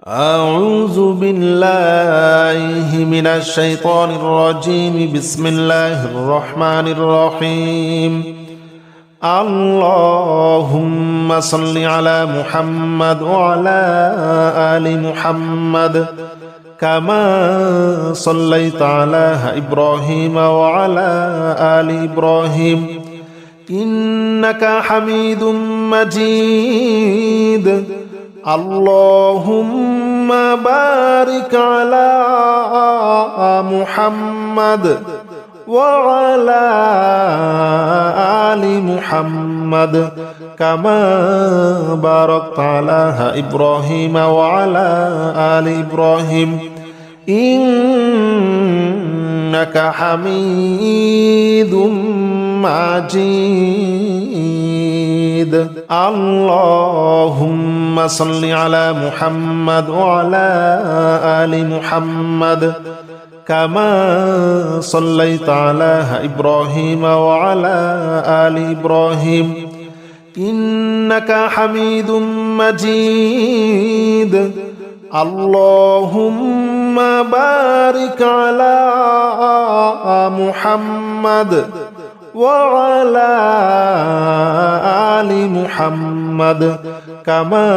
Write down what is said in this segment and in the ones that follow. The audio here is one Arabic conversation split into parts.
أعوذ بالله من الشيطان الرجيم. بسم الله الرحمن الرحيم. اللهم صل على محمد وعلى آل محمد كما صليت على إبراهيم وعلى آل إبراهيم إنك حميد مجيد. اللهم بارك على محمد وعلى آل محمد كما باركت على إبراهيم وعلى آل إبراهيم إنك حميد مجيد. اللهم صل على محمد وعلى آل محمد كما صليت على إبراهيم وعلى آل إبراهيم إنك حميد مجيد. اللهم بارك على محمد وعلى آل محمد كما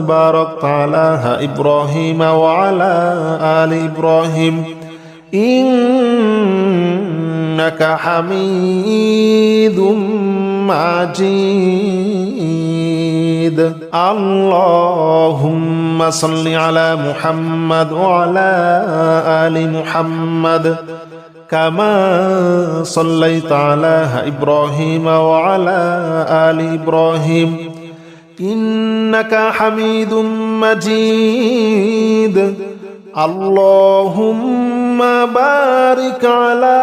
باركت على إبراهيم وعلى آل إبراهيم إنك حميد مجيد. اللهم صل على محمد وعلى آل محمد كما صليت على إبراهيم وعلى آل إبراهيم إنك حميد مجيد. اللهم بارك على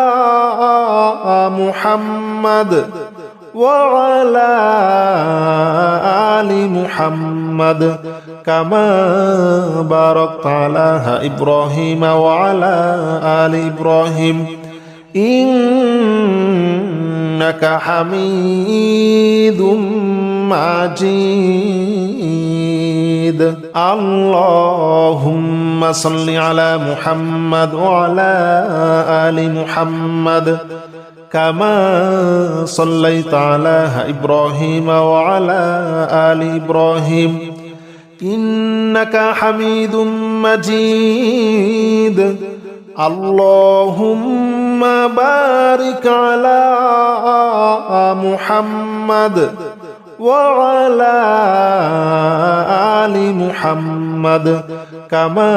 محمد وعلى آل محمد كما باركت على إبراهيم وعلى آل إبراهيم إنك حميد مجيد. اللهم صل على محمد وعلى آل محمد كما صليت على إبراهيم وعلى آل إبراهيم إنك حميد مجيد. اللهم بارك على محمد وعلى آل محمد كما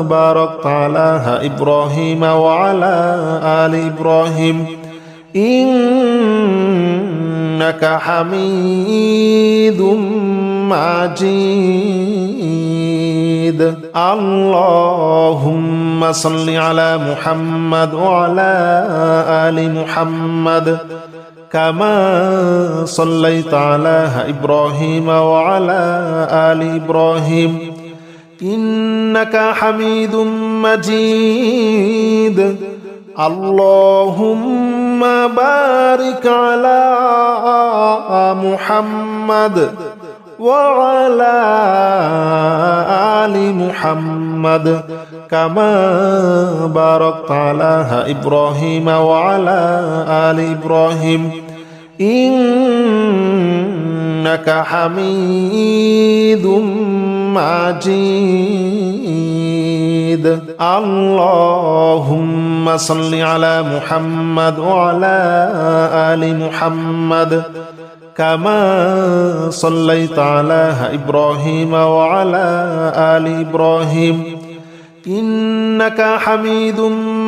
باركت على إبراهيم وعلى آل إبراهيم إنك حميد مجيد. اللهم صل على محمد وعلى آل محمد كما صليت على إبراهيم وعلى آل إبراهيم إنك حميد مجيد. اللهم بارك على محمد وعلى آل محمد كما باركت على إبراهيم وعلى آل إبراهيم إنك حميد مجيد. اللهم صل على محمد وعلى آل محمد كما صليت على إبراهيم وعلى آل إبراهيم إنك حميد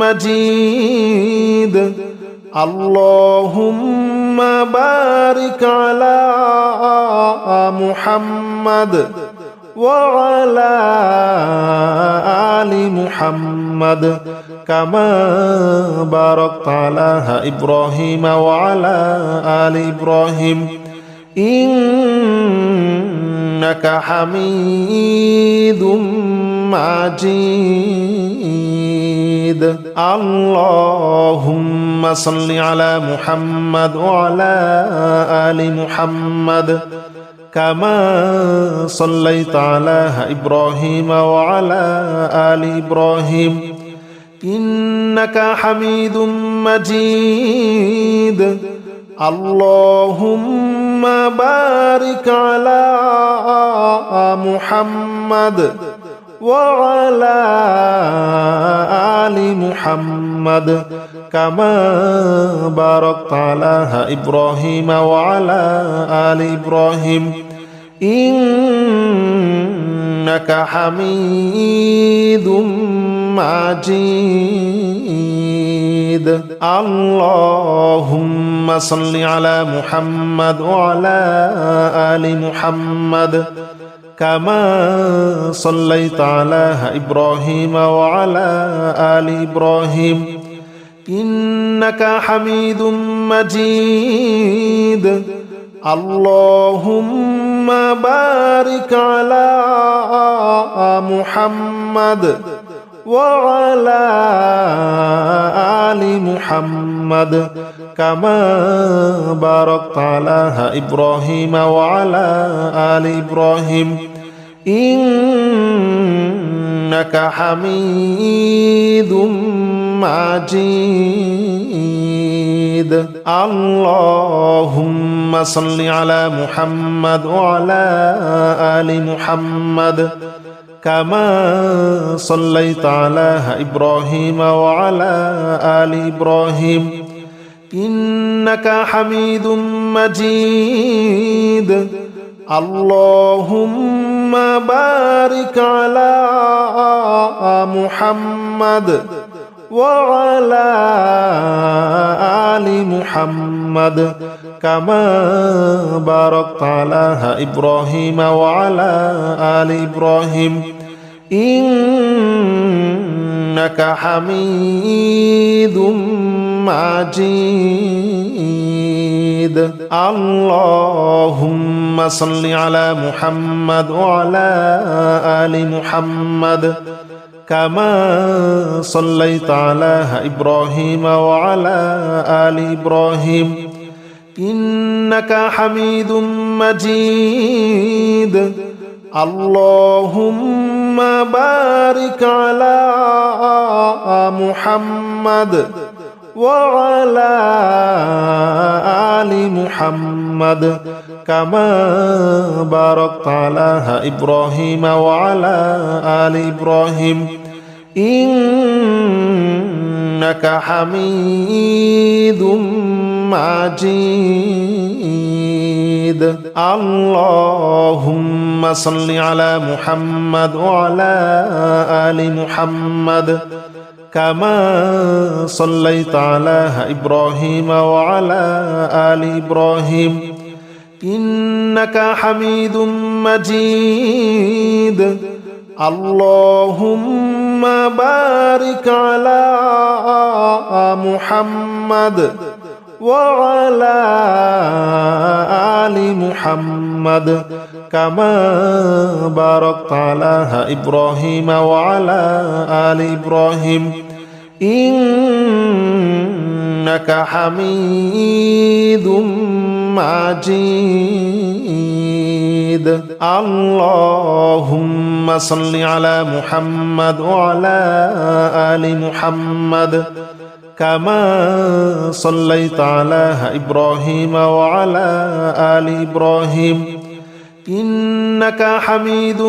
مجيد. اللهم بارك على محمد وعلى آل محمد كما باركت على إبراهيم وعلى آل إبراهيم إنك حميد مجيد. اللهم صل على محمد وعلى آل محمد كما صليت على إبراهيم وعلى آل إبراهيم إنك حميد مجيد اللهم بارك على محمد وعلى آل محمد كما باركت على إبراهيم وعلى آل إبراهيم إنك حميد مجيد اللهم صل على محمد وعلى آل محمد كما صليت على إبراهيم وعلى آل إبراهيم إنك حميد مجيد اللهم بارك على محمد وعلى آل محمد كما باركت على إبراهيم وعلى آل إبراهيم إنك حميد مجيد اللهم صل على محمد وعلى آل محمد كما صليت على إبراهيم وعلى آل إبراهيم إنك حميد مجيد اللهم بارك على محمد وعلى آل محمد كما باركت على إبراهيم وعلى آل إبراهيم إنك حميد مجيد اللهم صل على محمد وعلى آل محمد كما صليت على إبراهيم وعلى آل إبراهيم إنك حميد مجيد اللهم بارك على محمد وعلى آل محمد كما باركت على إبراهيم وعلى آل إبراهيم إنك حميد مجيد اللهم صل على محمد وعلى آل محمد كما صليت على إبراهيم وعلى آل إبراهيم إنك حميد مجيد اللهم بارك على محمد وعلى آل محمد كما باركت على إبراهيم وعلى آل إبراهيم إنك حميد مجيد اللهم صل على محمد وعلى آل محمد كما صليت على إبراهيم وعلى آل إبراهيم إنك حميد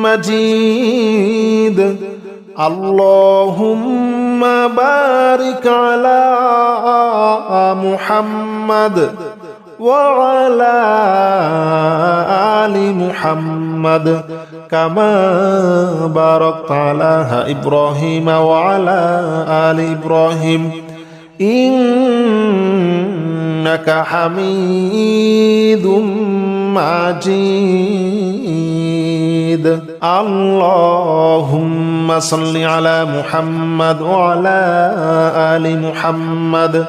مجيد اللهم بارك على محمد وعلى آل محمد كما باركت على إبراهيم وعلى آل إبراهيم إنك حميد مجيد اللهم صل على محمد وعلى آل محمد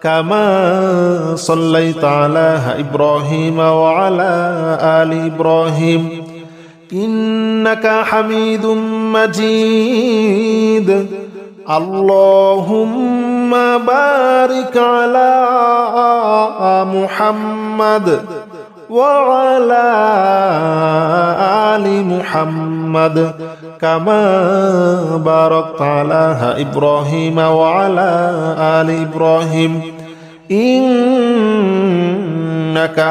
كما صليت على إبراهيم وعلى آل إبراهيم إنك حميد مجيد اللهم بارك على محمد وعلى آل محمد كما باركت على إبراهيم وعلى آل إبراهيم إنك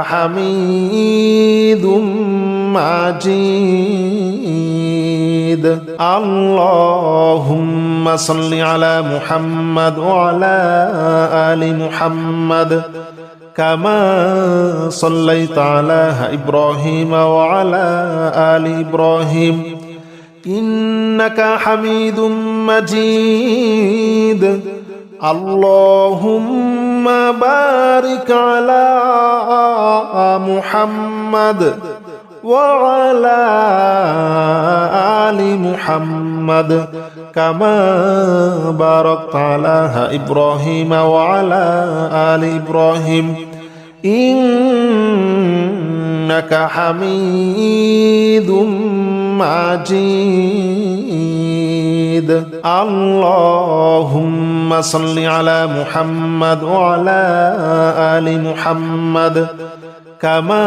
حميد مجيد. اللهم صل على محمد وعلى آل محمد كما صليت على إبراهيم وعلى آل إبراهيم إنك حميد مجيد. اللهم بارك على محمد وعلى آل محمد كما باركت على إبراهيم وعلى آل إبراهيم إنك حميد مجيد. اللهم صل على محمد وعلى آل محمد كما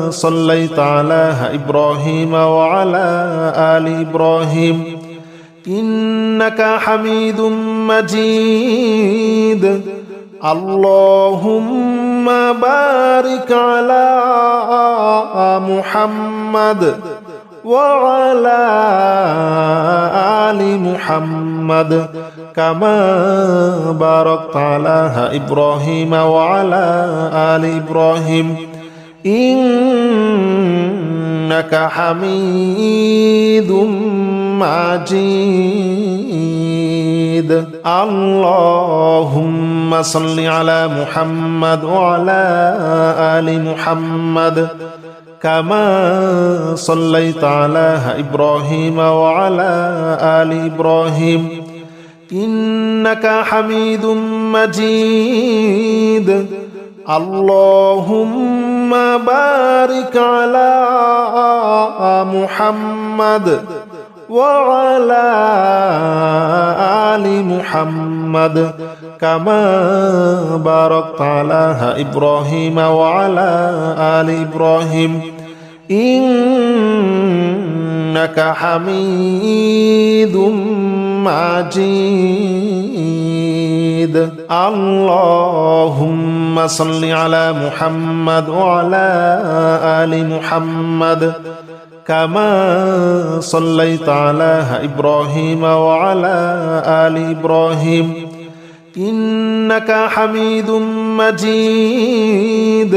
صليت على إبراهيم وعلى آل إبراهيم إنك حميد مجيد. اللهم بارك على محمد وعلى آل محمد كما باركت على إبراهيم وعلى آل إبراهيم إنك حميد مجيد. اللهم صل على محمد وعلى آل محمد كما صليت على إبراهيم وعلى آل إبراهيم إنك حميد مجيد. اللهم بارك على محمد وعلى آل محمد كما باركت على إبراهيم وعلى آل إبراهيم إنك حميد مجيد. اللهم صل على محمد وعلى آل محمد كما صليت على إبراهيم وعلى آل إبراهيم إنك حميد مجيد.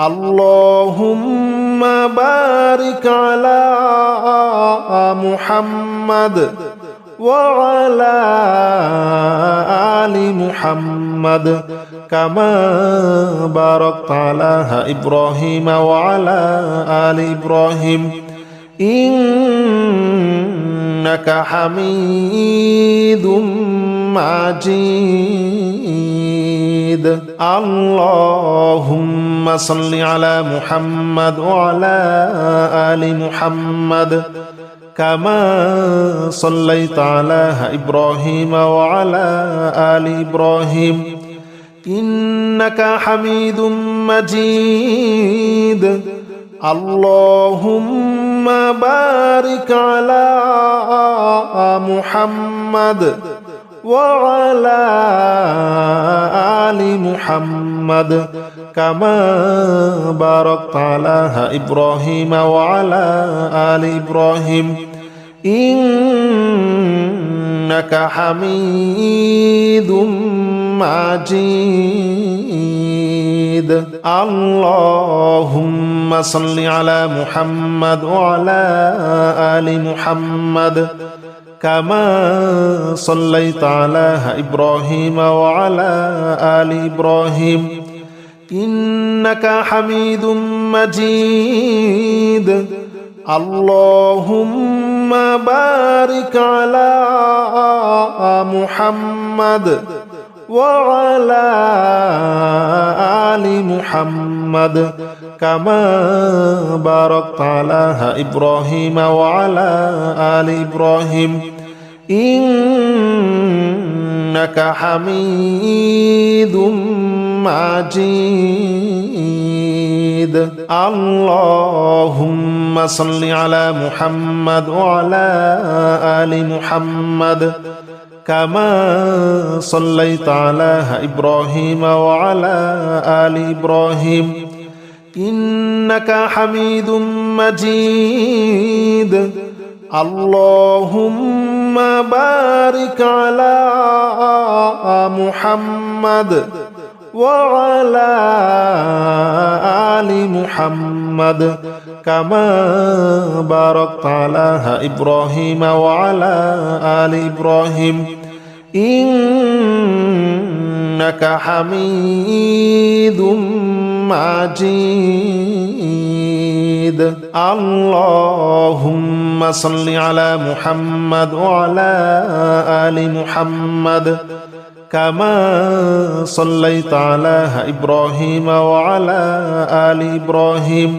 اللهم بارك على محمد وعلى آل محمد كما باركت على إبراهيم وعلى آل إبراهيم إنك حميد مجيد. اللهم صل على محمد وعلى آل محمد كما صليت على إبراهيم وعلى آل إبراهيم إنك حميد مجيد. اللهم بارك على محمد وعلى آل محمد كما باركت على إبراهيم وعلى آل إبراهيم إنك حميد مجيد. اللهم صل على محمد وعلى آل محمد كما صليت على إبراهيم وعلى آل إبراهيم إنك حميد مجيد. اللهم بارك على محمد وعلى آل محمد كما باركت على إبراهيم وعلى آل إبراهيم إنك حميد مجيد اللهم صل على محمد وعلى آل محمد كما صليت على إبراهيم وعلى آل إبراهيم إنك حميد مجيد اللهم بارك على محمد وعلى آل محمد كما باركت على إبراهيم وعلى آل إبراهيم إنك حميد مجيد اللهم صل على محمد وعلى آل محمد كما صليت على إبراهيم وعلى آل إبراهيم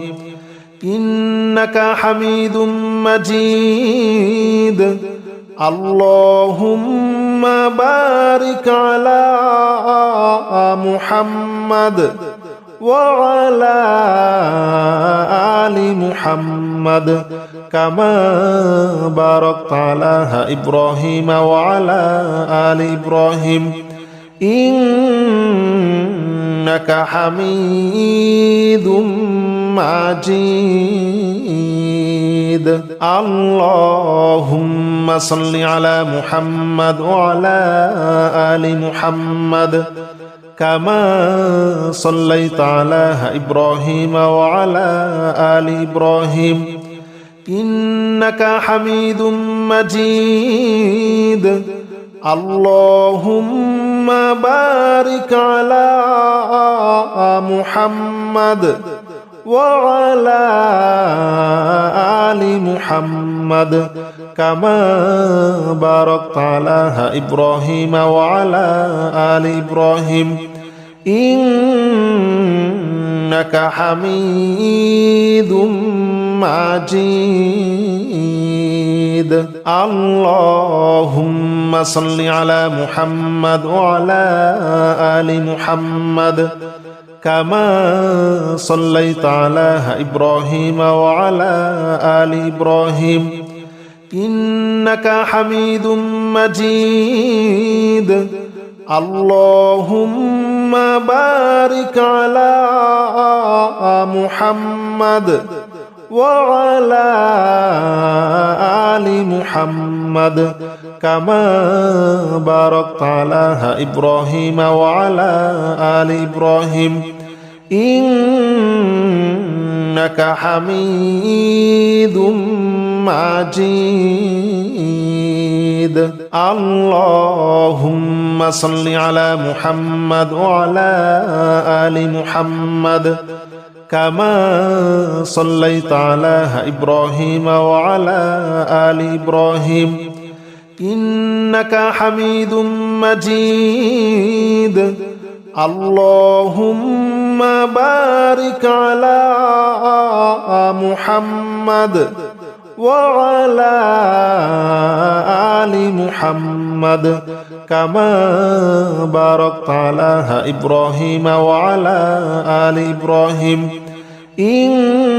إنك حميد مجيد اللهم بارك على محمد وعلى آل محمد كما باركت على إبراهيم وعلى آل إبراهيم إنك حميد مجيد اللهم صل على محمد وعلى آل محمد كما صليت على إبراهيم وعلى آل إبراهيم إنك حميد مجيد اللهم بارك على محمد وعلى آل محمد كما باركت على إبراهيم وعلى آل إبراهيم إنك حميد مجيد اللهم صل على محمد وعلى آل محمد كما صليت على إبراهيم وعلى آل إبراهيم إنك حميد مجيد اللهم بارك على محمد وعلى آل محمد كما باركت على إبراهيم وعلى آل إبراهيم إنك حميد مجيد اللهم صل على محمد وعلى آل محمد كما صليت على إبراهيم وعلى آل إبراهيم إنك حميد مجيد اللهم بارك على محمد وعلى آل محمد كما باركت على إبراهيم وعلى آل إبراهيم إنك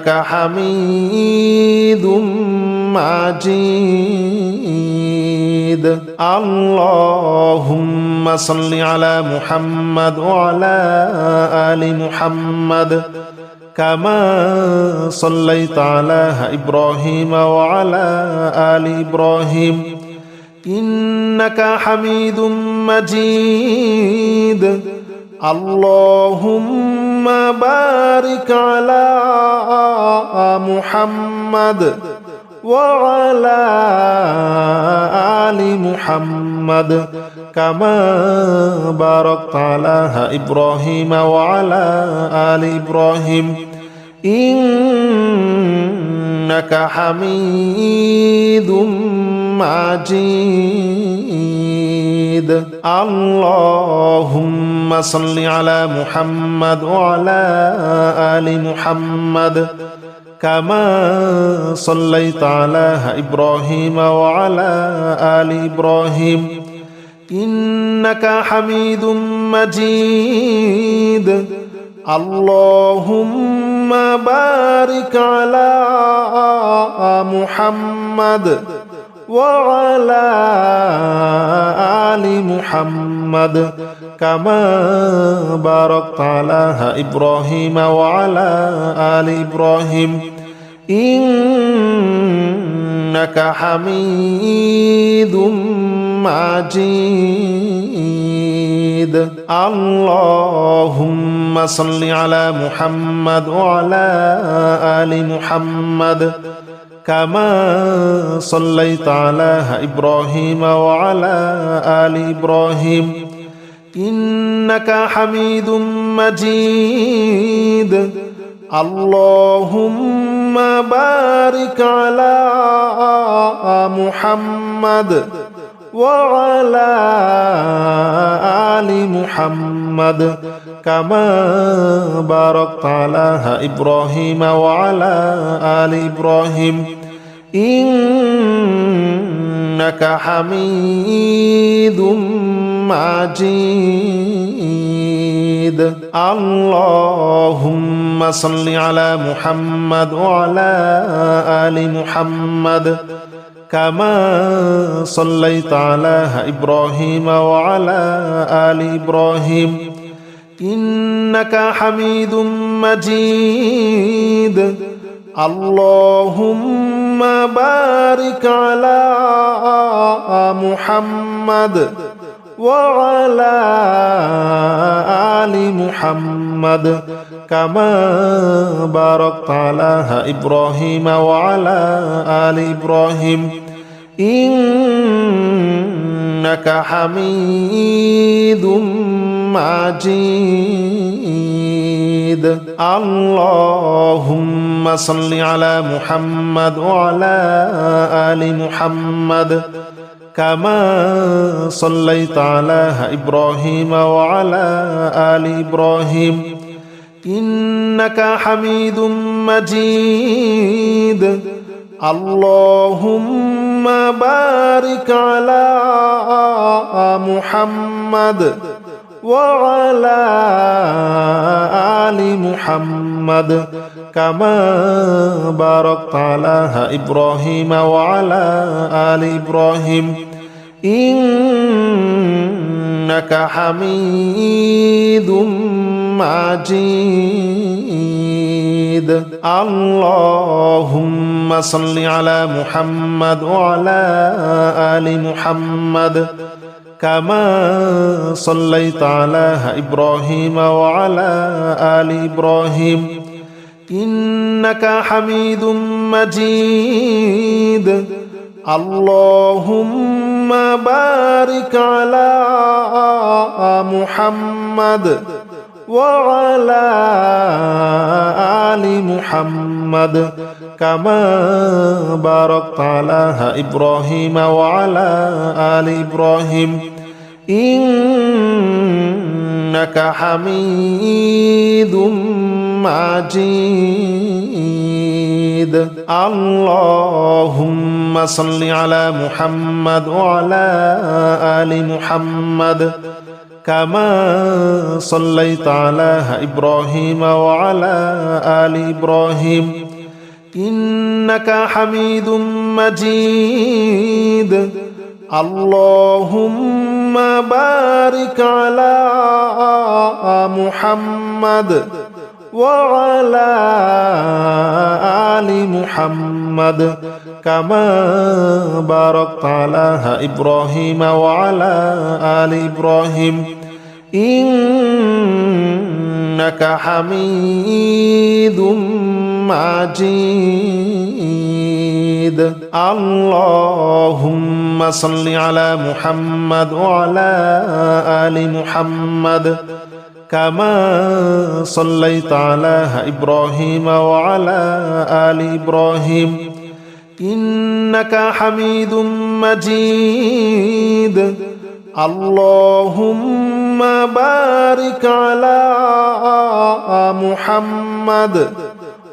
حميد مجيد اللهم صل على محمد وعلى آل محمد كما صليت على إبراهيم وعلى آل إبراهيم إنك حميد مجيد اللهم بارك على محمد وعلى آل محمد كما باركت على إبراهيم وعلى آل إبراهيم إنك حميد مجيد اللهم صل على محمد وعلى آل محمد كما صليت على إبراهيم وعلى آل إبراهيم إنك حميد مجيد اللهم بارك على محمد وعلى آل محمد كما باركت على إبراهيم وعلى آل إبراهيم إنك حميد مجيد اللهم صل على محمد وعلى آل محمد كما صليت على إبراهيم وعلى آل إبراهيم إنك حميد مجيد اللهم بارك على محمد وعلى آل محمد كما باركت على إبراهيم وعلى آل إبراهيم إنك حميد مجيد اللهم صل على محمد وعلى آل محمد كما صليت على إبراهيم وعلى آل إبراهيم إنك حميد مجيد اللهم بارك على محمد وعلى آل محمد كما باركت على إبراهيم وعلى آل إبراهيم إنك حميد مجيد اللهم صل على محمد وعلى آل محمد كما صليت على إبراهيم وعلى آل إبراهيم إنك حميد مجيد اللهم بارك على محمد وعلى آل محمد كما باركت على إبراهيم وعلى آل إبراهيم إنك حميد مجيد اللهم صل على محمد وعلى آل محمد كما صليت على إبراهيم وعلى آل إبراهيم إنك حميد مجيد اللهم بارك على محمد وعلى آل محمد كما باركت على إبراهيم وعلى آل إبراهيم إنك حميد مجيد اللهم صل على محمد وعلى آل محمد كما صليت على إبراهيم وعلى آل إبراهيم إنك حميد مجيد اللهم بارك على محمد وعلى آل محمد كما باركت على إبراهيم وعلى آل إبراهيم إنك حميد مجيد اللهم صل على محمد وعلى آل محمد كما صليت على إبراهيم وعلى آل إبراهيم إنك حميد مجيد اللهم بارك على محمد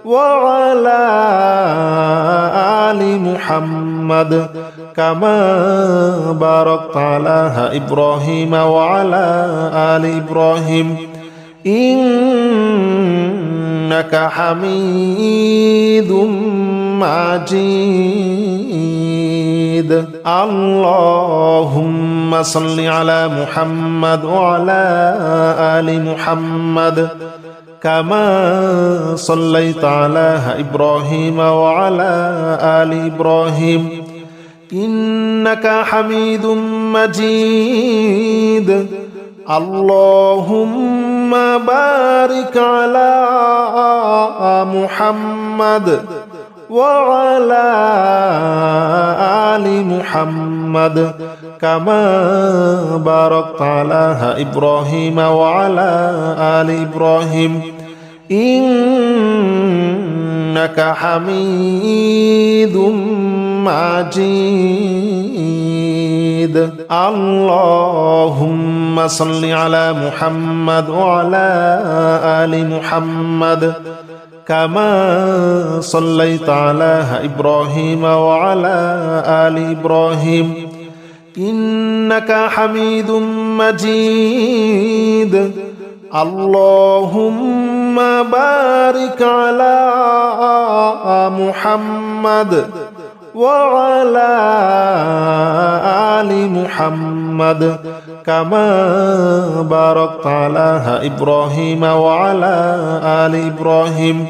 وعلى آل محمد كما باركت على إبراهيم وعلى آل إبراهيم إنك حميد مجيد اللهم صل على محمد وعلى آل محمد كما صليت على إبراهيم وعلى آل إبراهيم إنك حميد مجيد اللهم بارك على محمد وعلى آل محمد كما باركت على إبراهيم وعلى آل إبراهيم إنك حميد مجيد اللهم صل على محمد وعلى آل محمد كما صليت على إبراهيم وعلى آل إبراهيم إنك حميد مجيد اللهم بارك على محمد وعلى آل محمد كما باركت على إبراهيم وعلى آل إبراهيم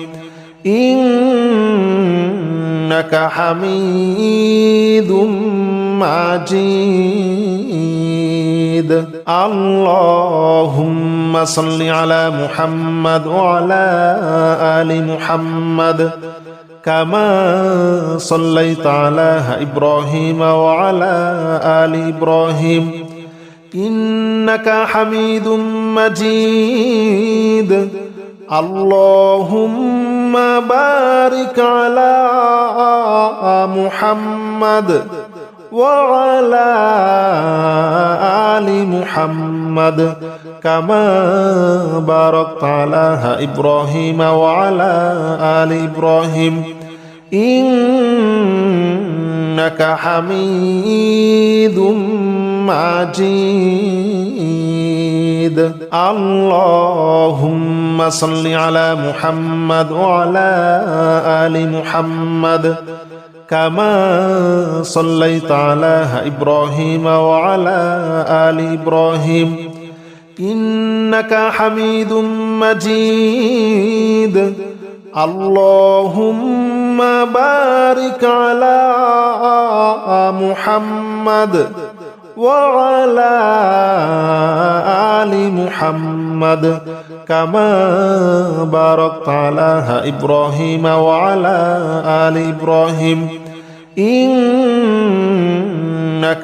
إنك حميد مجيد اللهم صل على محمد وعلى آل محمد كما صليت على إبراهيم وعلى آل إبراهيم إنك حميد مجيد اللهم بارك على محمد وعلى آل محمد كما باركت على إبراهيم وعلى آل إبراهيم إنك حميد مجيد اللهم صل على محمد وعلى آل محمد كما صليت على إبراهيم وعلى آل إبراهيم إنك حميد مجيد اللهم بارك على محمد وعلى آل محمد كما باركت على إبراهيم وعلى آل إبراهيم إنك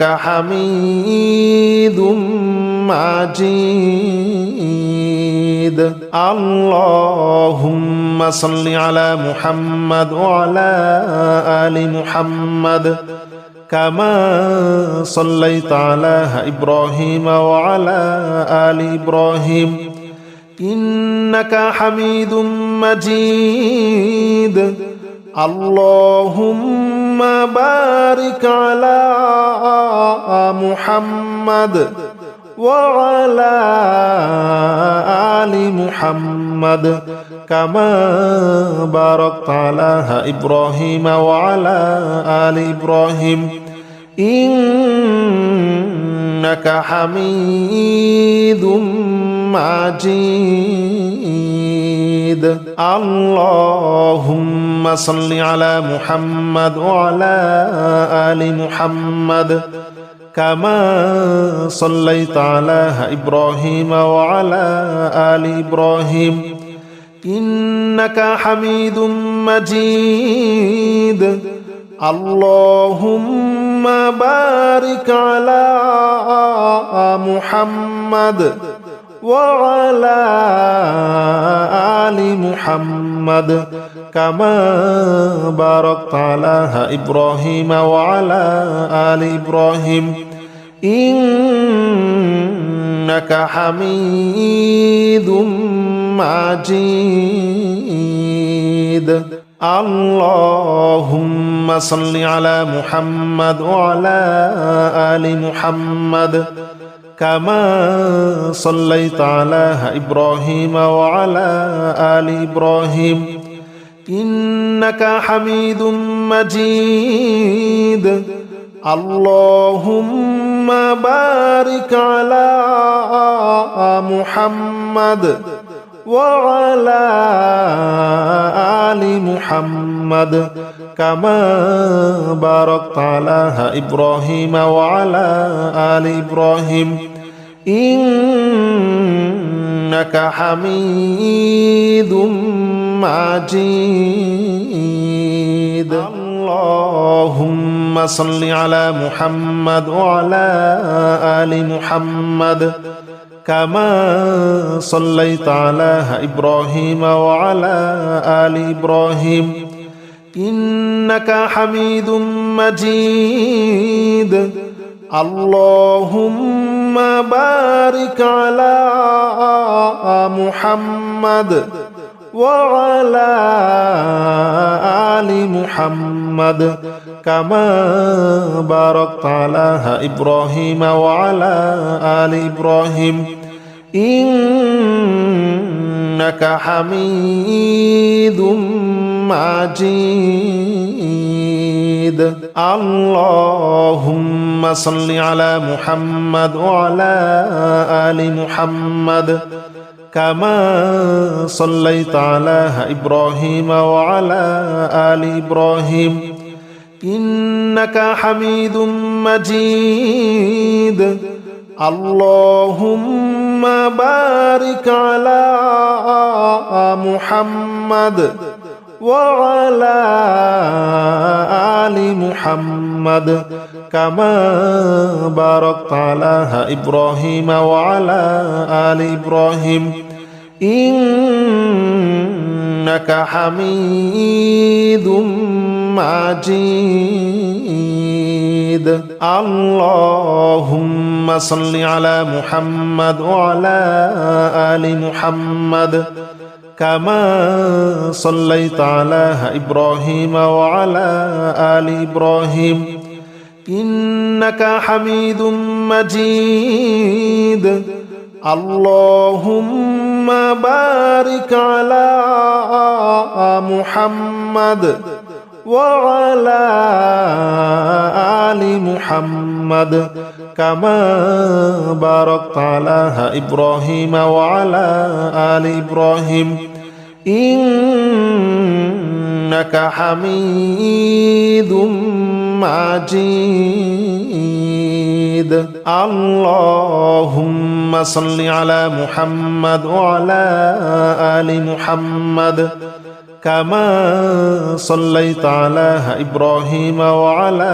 حميد مجيد اللهم صل على محمد وعلى آل محمد كما صليت على إبراهيم وعلى آل إبراهيم إنك حميد مجيد اللهم بارك على محمد وعلى آل محمد كما باركت على إبراهيم وعلى آل إبراهيم إنك حميد مجيد اللهم صل على محمد وعلى آل محمد كما صليت على إبراهيم وعلى آل إبراهيم إنك حميد مجيد اللهم بارك على محمد وعلى آل محمد كما باركت على إبراهيم وعلى آل إبراهيم إنك حميد مجيد اللهم صل على محمد وعلى آل محمد كما صليت على إبراهيم وعلى آل إبراهيم إنك حميد مجيد اللهم بارك على محمد وعلى آل محمد كما باركت على إبراهيم وعلى آل إبراهيم إنك حميد مجيد اللهم صل على محمد وعلى آل محمد كما صليت على إبراهيم وعلى آل إبراهيم إنك حميد مجيد اللهم بارك على محمد وعلى آل محمد كما باركت على إبراهيم وعلى آل إبراهيم إنك حميد مجيد اللهم صل على محمد وعلى آل محمد كما صليت على إبراهيم وعلى آل إبراهيم إنك حميد مجيد اللهم بارك على محمد وعلى آل محمد كما باركت على إبراهيم وعلى آل إبراهيم إنك حميد مجيد اللهم صل على محمد وعلى آل محمد كما صليت على إبراهيم وعلى آل إبراهيم إنك حميد مجيد اللهم بارك على محمد وعلى آل محمد كما باركت على إبراهيم وعلى آل إبراهيم إنك حميد مجيد اللهم صل على محمد وعلى آل محمد كما صليت على إبراهيم وعلى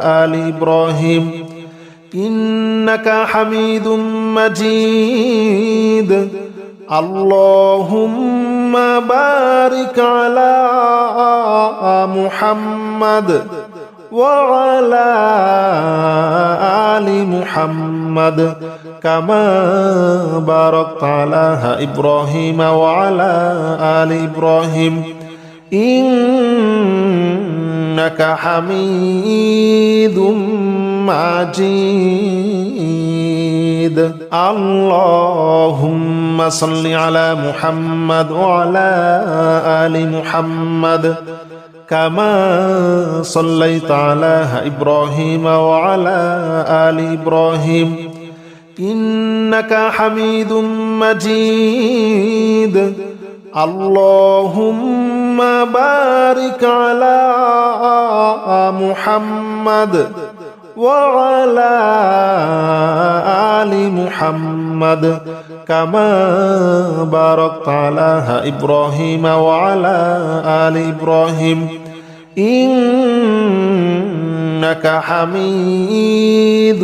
آل إبراهيم إنك حميد مجيد اللهم بارك على محمد وعلى آل محمد كما باركت على إبراهيم وعلى آل إبراهيم إنك حميد مجيد اللهم صل على محمد وعلى آل محمد كما صليت على إبراهيم وعلى آل إبراهيم إنك حميد مجيد اللهم بارك على محمد وعلى آل محمد كما باركت على إبراهيم وعلى آل إبراهيم إنك حميد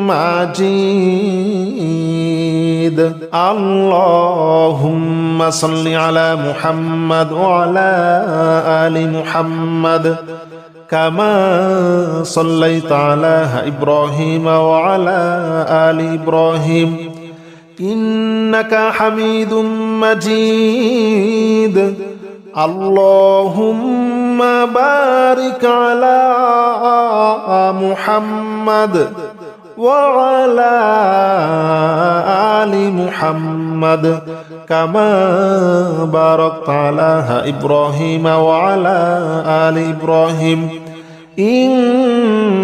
مجيد اللهم صل على محمد وعلى آل محمد كما صليت على إبراهيم وعلى آل إبراهيم إنك حميد مجيد اللهم بارك على محمد وعلى آل محمد كما باركت على إبراهيم وعلى آل إبراهيم إنك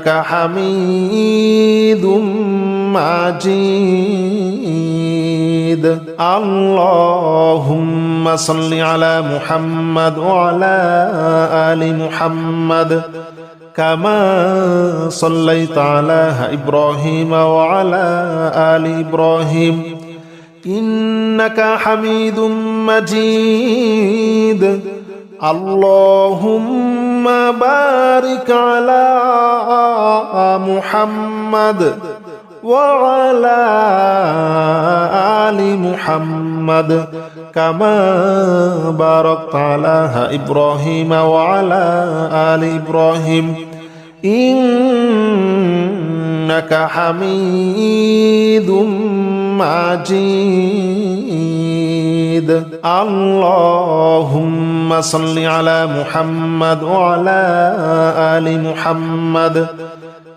حميد مجيد اللهم صل على محمد وعلى آل محمد كما صليت على إبراهيم وعلى آل إبراهيم إنك حميد مجيد اللهم بارك على محمد وعلى آل محمد كما باركت على إبراهيم وعلى آل إبراهيم إنك حميد مجيد اللهم صل على محمد وعلى آل محمد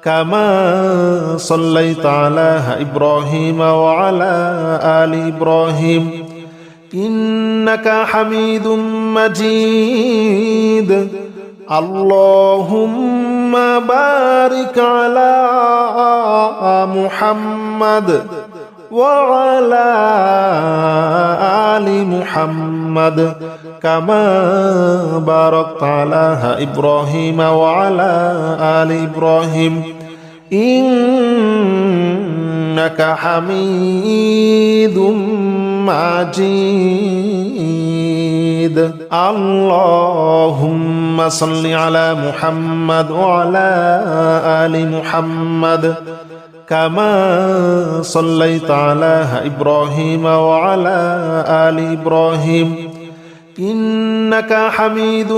كما صليت على إبراهيم وعلى آل إبراهيم إنك حميد مجيد اللهم بارك على محمد وعلى آل محمد كما باركت على إبراهيم وعلى آل إبراهيم إنك حميد مجيد اللهم صل على محمد وعلى آل محمد كما صليت على إبراهيم وعلى آل إبراهيم إنك حميد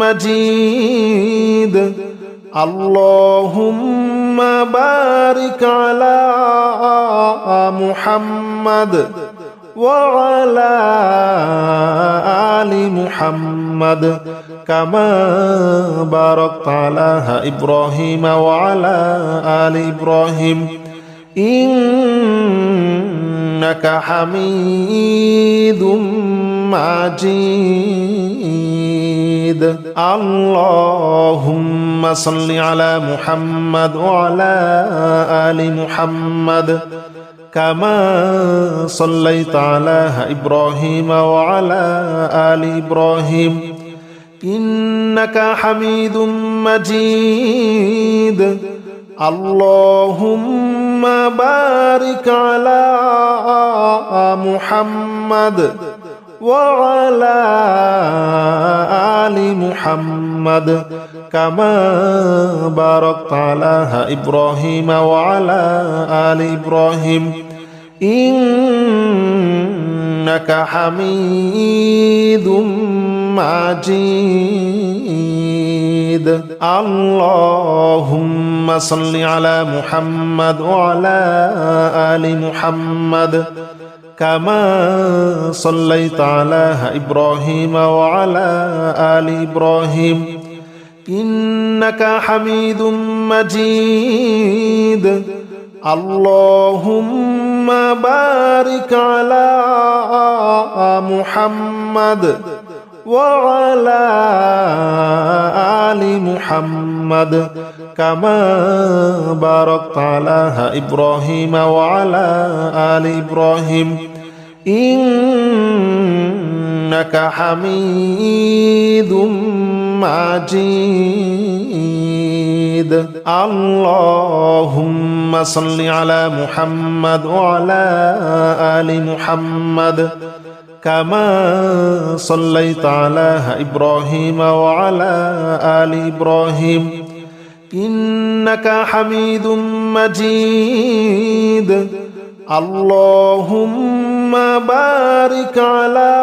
مجيد اللهم بارك على محمد وعلى آل محمد كما باركت على إبراهيم وعلى آل إبراهيم إنك حميد مجيد اللهم صل على محمد وعلى آل محمد كما صليت على إبراهيم وعلى آل إبراهيم إنك حميد مجيد اللهم بارك على محمد وعلى آل محمد كما باركت على إبراهيم وعلى آل إبراهيم إنك حميد مجيد اللهم صل على محمد وعلى آل محمد كما صليت على إبراهيم وعلى آل إبراهيم إنك حميد مجيد اللهم بارك على محمد وعلى آل محمد كما باركت على إبراهيم وعلى آل إبراهيم إنك حميد مجيد اللهم صل على محمد وعلى آل محمد كما صليت على إبراهيم وعلى آل إبراهيم إنك حميد مجيد اللهم بارك على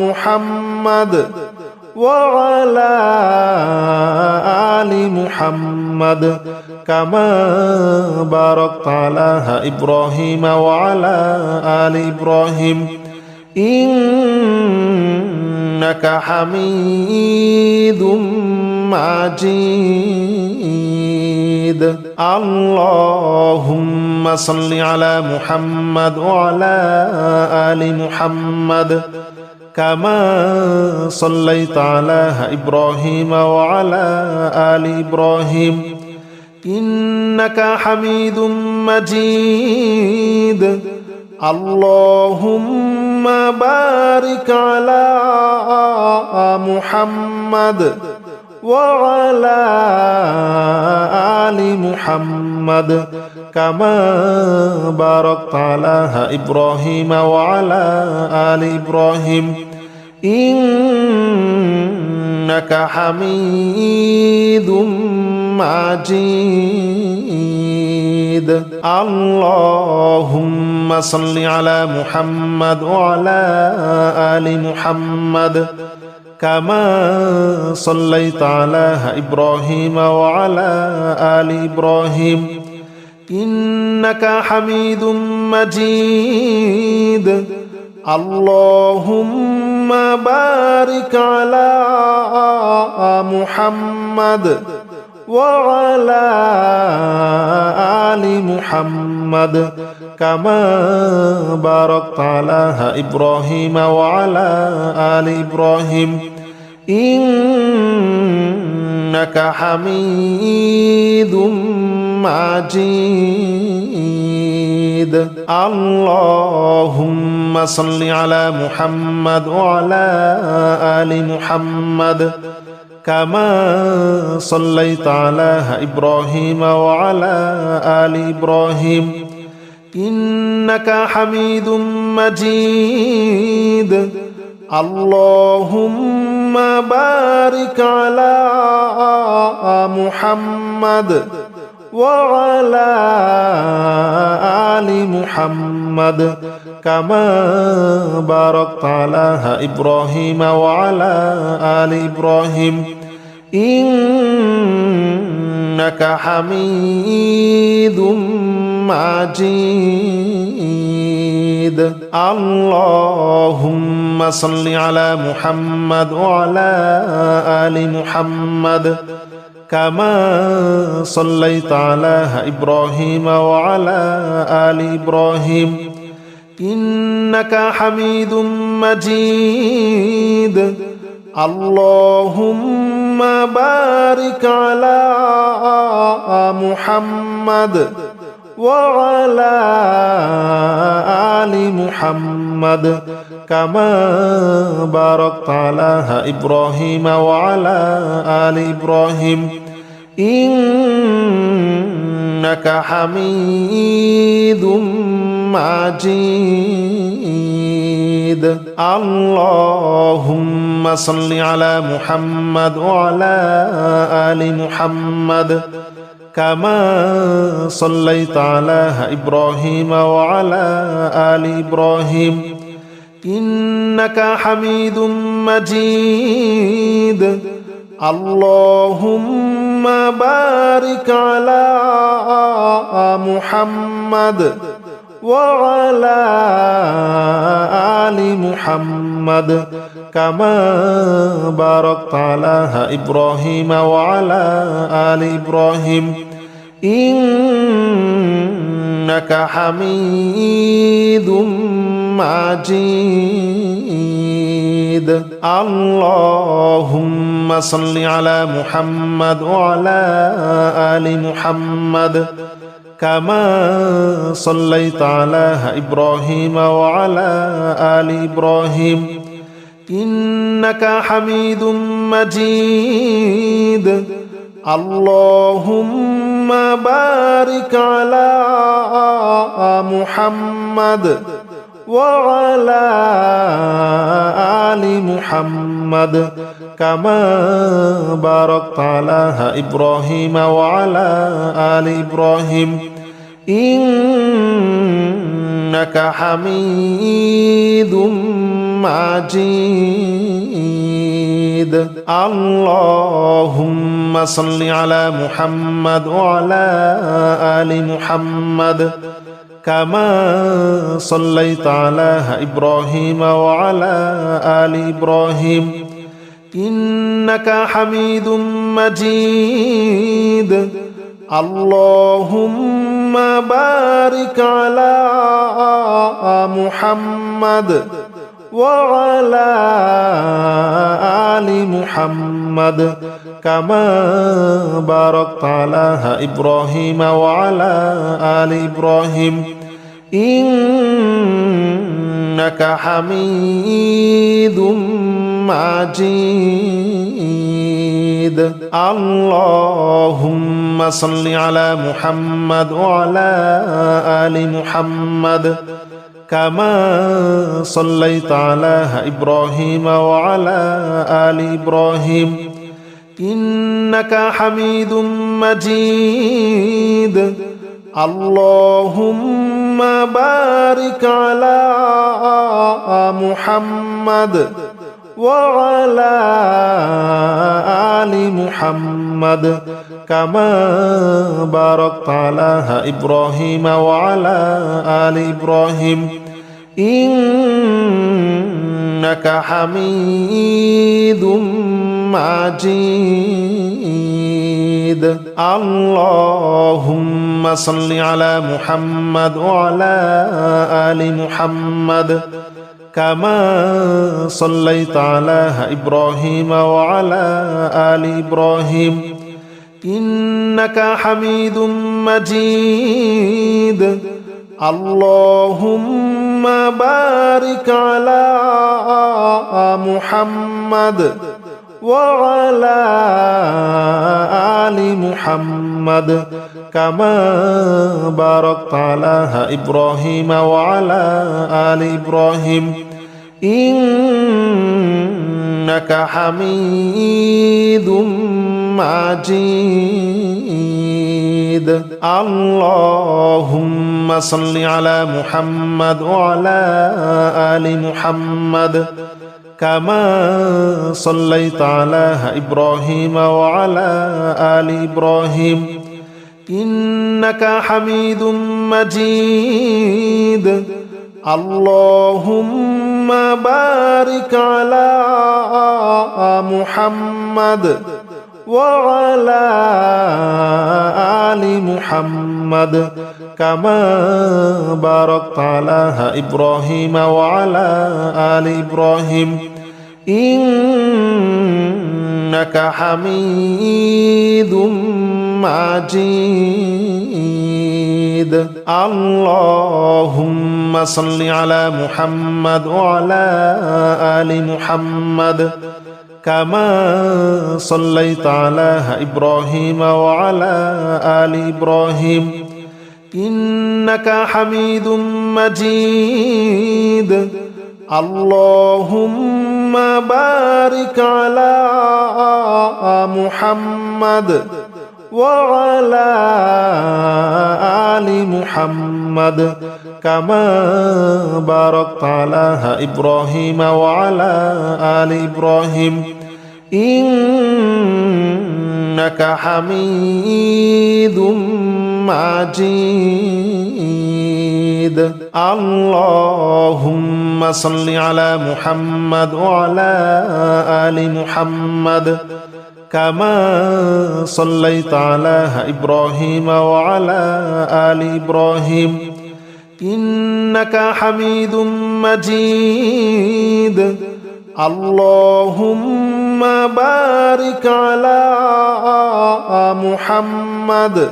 محمد وعلى آل محمد كما باركت على إبراهيم وعلى آل إبراهيم إنك حميد مجيد اللهم صل على محمد وعلى آل محمد كما صليت على إبراهيم وعلى آل إبراهيم إنك حميد مجيد اللهم بارك على محمد وعلى آل محمد كما باركت على إبراهيم وعلى آل إبراهيم إنك حميد مجيد اللهم صل على محمد وعلى آل محمد كما صليت على إبراهيم وعلى آل إبراهيم إنك حميد مجيد اللهم بارك على محمد وعلى آل محمد كما باركت على إبراهيم وعلى آل إبراهيم إنك حميد مجيد اللهم صل على محمد وعلى آل محمد كما صليت على إبراهيم وعلى آل إبراهيم إنك حميد مجيد اللهم بارك على محمد وعلى آل محمد كما باركت على إبراهيم وعلى آل إبراهيم إنك حميد مجيد اللهم صل على محمد وعلى آل محمد كما صليت على إبراهيم وعلى آل إبراهيم إنك حميد مجيد اللهم بارك على محمد وعلى آل محمد كما باركت على إبراهيم وعلى آل إبراهيم إنك حميد مجيد اللهم صل على محمد وعلى آل محمد كما صليت على إبراهيم وعلى آل إبراهيم إنك حميد مجيد اللهم بارك على محمد وعلى آل محمد كما باركت على إبراهيم وعلى آل إبراهيم إنك حميد مجيد اللهم صل على محمد وعلى آل محمد كما صليت على إبراهيم وعلى آل إبراهيم إنك حميد مجيد اللهم بارك على محمد وعلى آل محمد كما باركت على إبراهيم وعلى آل إبراهيم إنك حميد مجيد اللهم صل على محمد وعلى آل محمد كما صليت على إبراهيم وعلى آل إبراهيم إنك حميد مجيد اللهم بارك على محمد وعلى آل محمد كما باركت على إبراهيم وعلى آل إبراهيم إنك حميد مجيد اللهم صل على محمد وعلى آل محمد كما صليت على إبراهيم وعلى آل إبراهيم إنك حميد مجيد اللهم بارك على محمد وعلى آل محمد كما باركت على إبراهيم وعلى آل إبراهيم إنك حميد مجيد اللهم صل على محمد وعلى آل محمد كما صليت على إبراهيم وعلى آل إبراهيم إنك حميد مجيد اللهم بارك على محمد وعلى آل محمد كما باركت على إبراهيم وعلى آل إبراهيم إنك حميد مجيد اللهم صل على محمد وعلى آل محمد كما صليت على إبراهيم وعلى آل إبراهيم إنك حميد مجيد اللهم بارك على محمد وعلى آل محمد كما باركت على إبراهيم وعلى آل إبراهيم إنك حميد مجيد اللهم صل على محمد وعلى آل محمد كما صليت على إبراهيم وعلى آل إبراهيم إنك حميد مجيد اللهم بارك على محمد وعلى آل محمد كما باركت على إبراهيم وعلى آل إبراهيم إنك حميد مجيد اللهم صل على محمد وعلى آل محمد كما صليت على إبراهيم وعلى آل إبراهيم إنك حميد مجيد اللهم بارك على محمد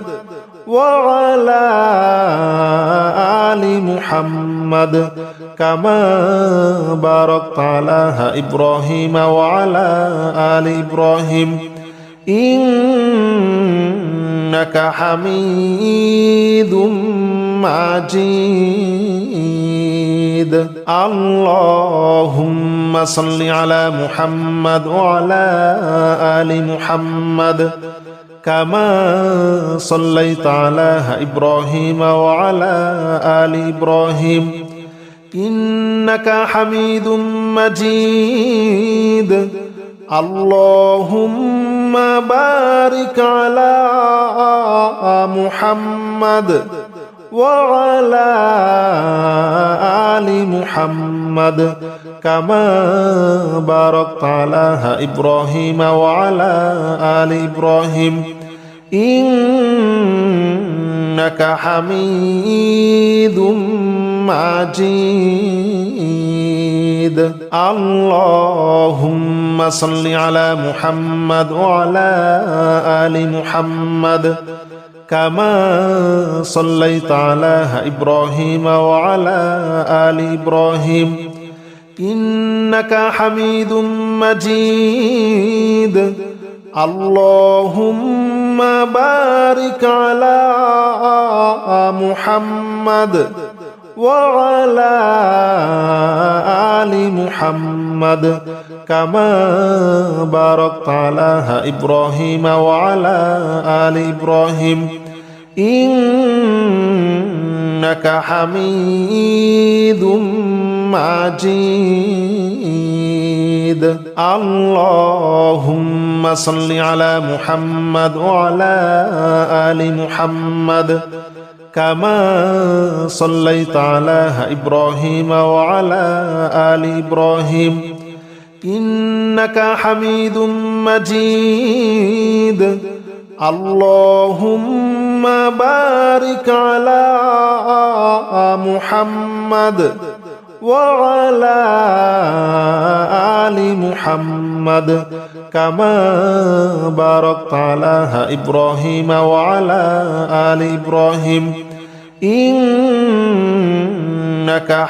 وعلى آل محمد كما باركت على إبراهيم وعلى آل إبراهيم إنك حميد مجيد اللهم صل على محمد وعلى آل محمد كما صليت على إبراهيم وعلى آل إبراهيم إنك حميد مجيد اللهم بارك على محمد وعلى آل محمد كما باركت على إبراهيم وعلى آل إبراهيم إنك حميد مجيد. اللهم صل على محمد وعلى آل محمد كما صليت على إبراهيم وعلى آل إبراهيم إنك حميد مجيد. اللهم بارك على محمد وعلى آل محمد كما باركت على إبراهيم وعلى آل إبراهيم إنك حميد مجيد. اللهم صل على محمد وعلى آل محمد كما صليت على إبراهيم وعلى آل إبراهيم إنك حميد مجيد. اللهم بارك على محمد وعلى آل محمد كما باركت على إبراهيم وعلى آل إبراهيم إنك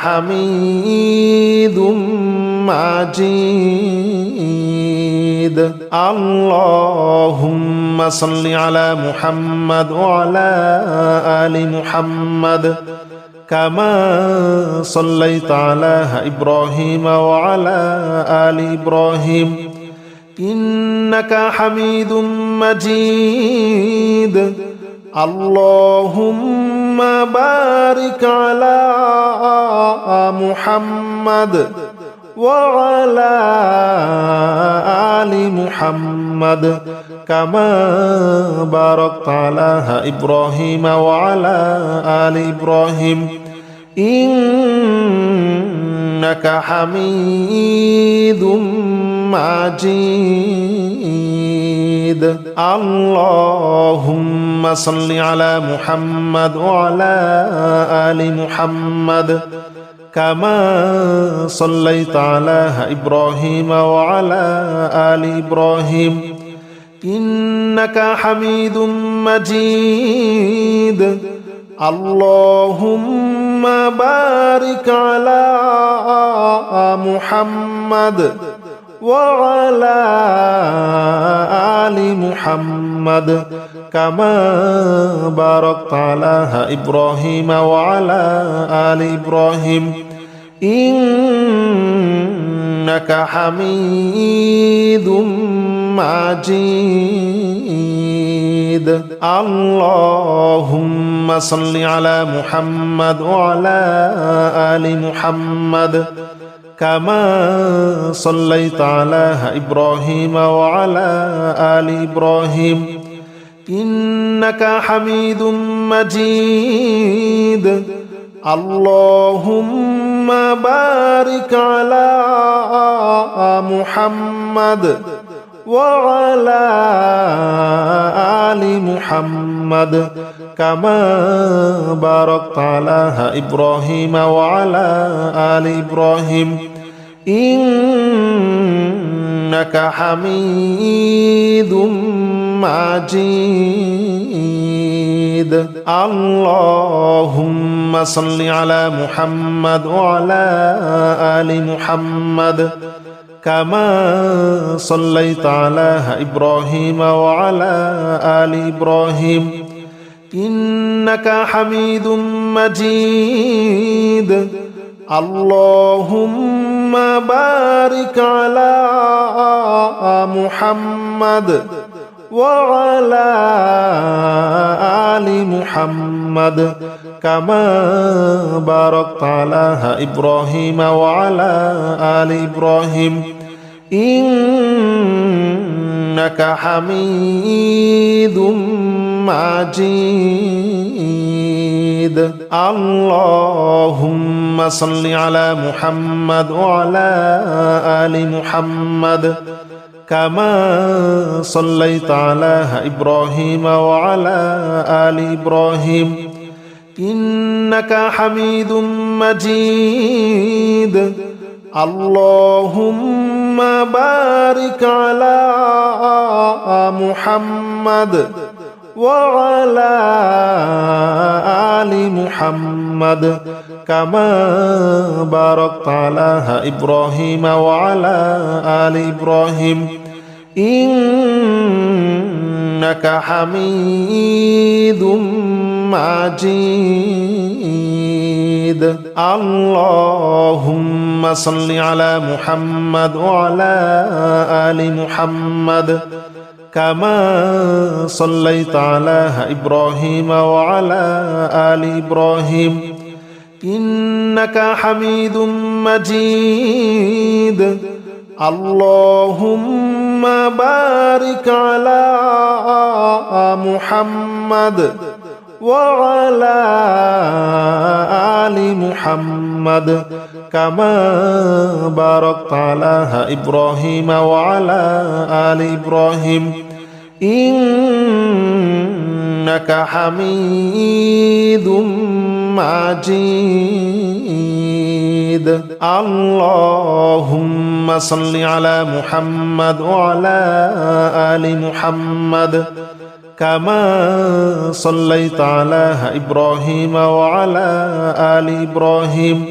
حميد مجيد. اللهم صل على محمد وعلى آل محمد كما صليت على إبراهيم وعلى آل إبراهيم إنك حميد مجيد. اللهم بارك على محمد وعلى آل محمد كما باركت على إبراهيم وعلى آل إبراهيم إنك حميد مجيد. اللهم صل على محمد وعلى آل محمد كما صليت على إبراهيم وعلى آل إبراهيم إنك حميد مجيد. اللهم بارك على محمد وعلى آل محمد كما باركت على إبراهيم وعلى آل إبراهيم إنك حميد مجيد. اللهم صل على محمد وعلى آل محمد كما صليت على إبراهيم وعلى آل إبراهيم إنك حميد مجيد. اللهم بارك على محمد وعلى آل محمد كما باركت على إبراهيم وعلى آل إبراهيم إنك حميد مجيد. اللهم صل على محمد وعلى آل محمد كما صليت على إبراهيم وعلى آل إبراهيم إنك حميد مجيد. اللهم بارك على محمد وعلى آل محمد كما باركت على إبراهيم وعلى آل إبراهيم إنك حميد مجيد اللهم صل على محمد وعلى آل محمد كما صليت على إبراهيم وعلى آل إبراهيم إنك حميد مجيد اللهم بارك على محمد وعلى آل محمد كما باركت على إبراهيم وعلى آل إبراهيم إنك حميد مجيد اللهم صل على محمد وعلى آل محمد كما صليت على إبراهيم وعلى آل إبراهيم إنك حميد مجيد اللهم بارك على محمد وعلى آل محمد كما باركت على إبراهيم وعلى آل إبراهيم إنك حميد مجيد اللهم صل على محمد وعلى آل محمد كما صليت على إبراهيم وعلى آل إبراهيم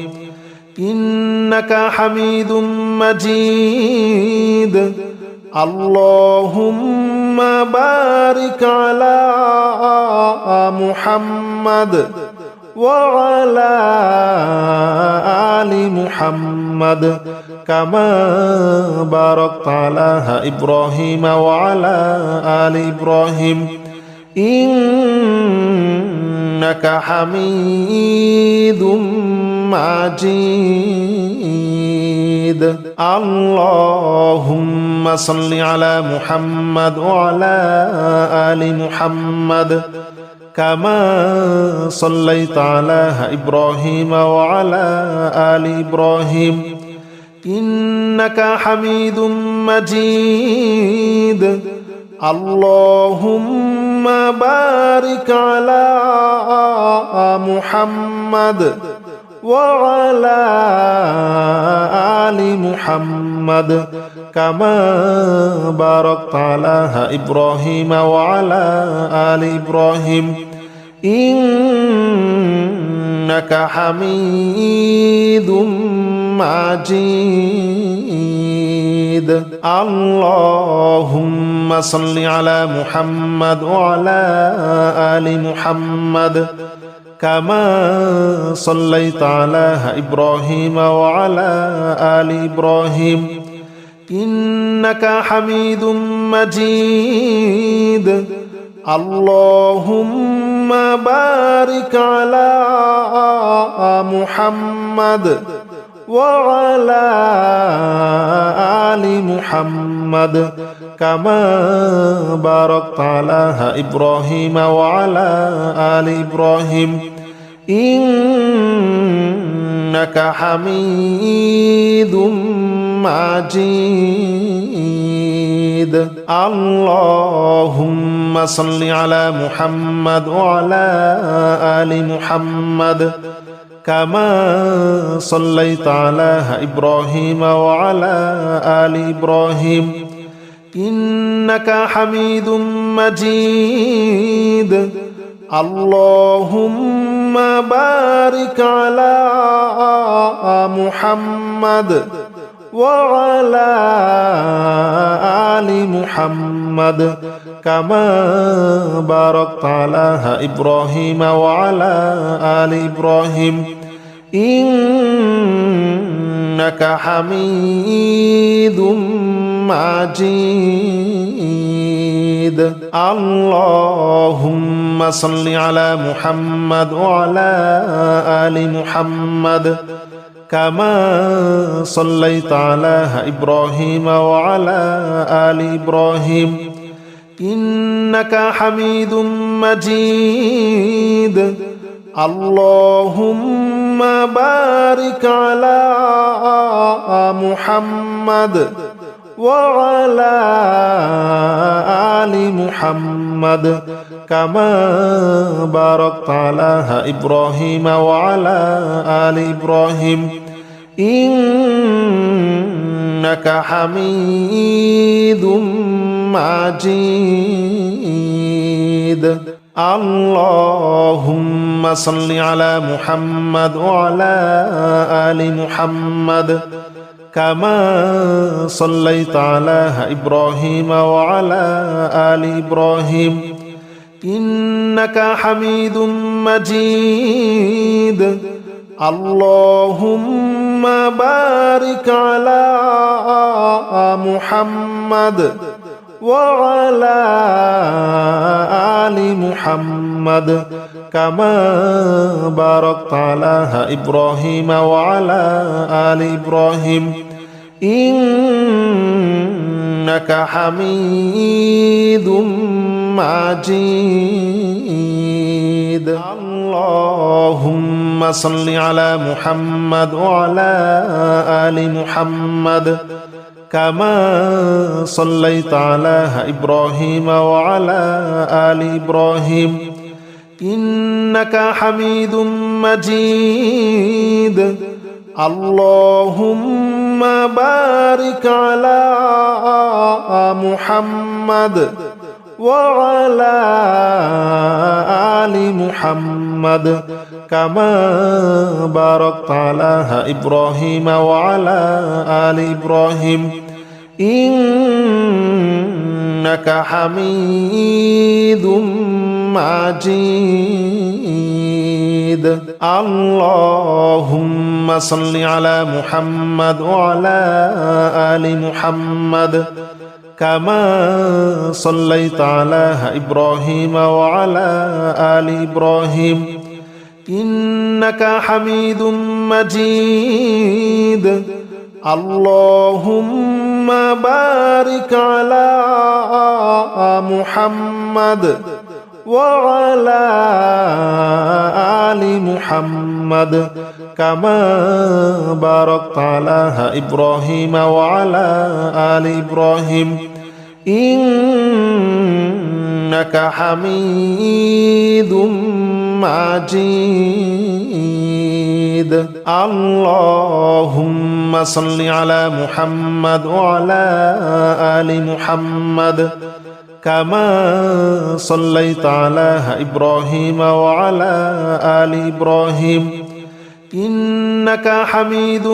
إنك حميد مجيد اللهم بارك على محمد وعلى آل محمد كما باركت على إبراهيم وعلى آل إبراهيم إنك حميد مجيد اللهم صل على محمد وعلى آل محمد كما صليت على إبراهيم وعلى آل إبراهيم إنك حميد مجيد اللهم بارك على محمد وعلى آل محمد كما باركت على إبراهيم وعلى آل إبراهيم إنك حميد مجيد اللهم صل على محمد وعلى آل محمد كما صليت على إبراهيم وعلى آل إبراهيم إنك حميد مجيد اللهم بارك على محمد وعلى آل محمد كما باركت على إبراهيم وعلى آل إبراهيم إنك حميد مجيد اللهم صل على محمد وعلى آل محمد كما صليت على إبراهيم وعلى آل إبراهيم إنك حميد مجيد اللهم بارك على محمد وعلى آل محمد كما باركت على إبراهيم وعلى آل إبراهيم إنك حميد مجيد اللهم صل على محمد وعلى آل محمد كما صليت على إبراهيم وعلى آل إبراهيم إنك حميد مجيد اللهم بارك على محمد وعلى آل محمد كما باركت على إبراهيم وعلى آل إبراهيم إنك حميد مجيد اللهم صل على محمد وعلى آل محمد كما صليت على إبراهيم وعلى آل إبراهيم إنك حميد مجيد اللهم بارك على محمد وعلى آل محمد كما باركت على إبراهيم وعلى آل إبراهيم إنك حميد مجيد اللهم صل على محمد وعلى آل محمد كما صليت على إبراهيم وعلى آل إبراهيم إنك حميد مجيد اللهم بارك على محمد وعلى آل محمد كما باركت على إبراهيم وعلى آل إبراهيم إنك حميد مجيد اللهم صل على محمد وعلى آل محمد كما صليت على إبراهيم وعلى آل إبراهيم إنك حميد مجيد اللهم بارك على محمد وعلى آل محمد كما باركت على إبراهيم وعلى آل إبراهيم إنك حميد مجيد اللهم صل على محمد وعلى آل محمد كما صليت على إبراهيم وعلى آل إبراهيم إنك حميد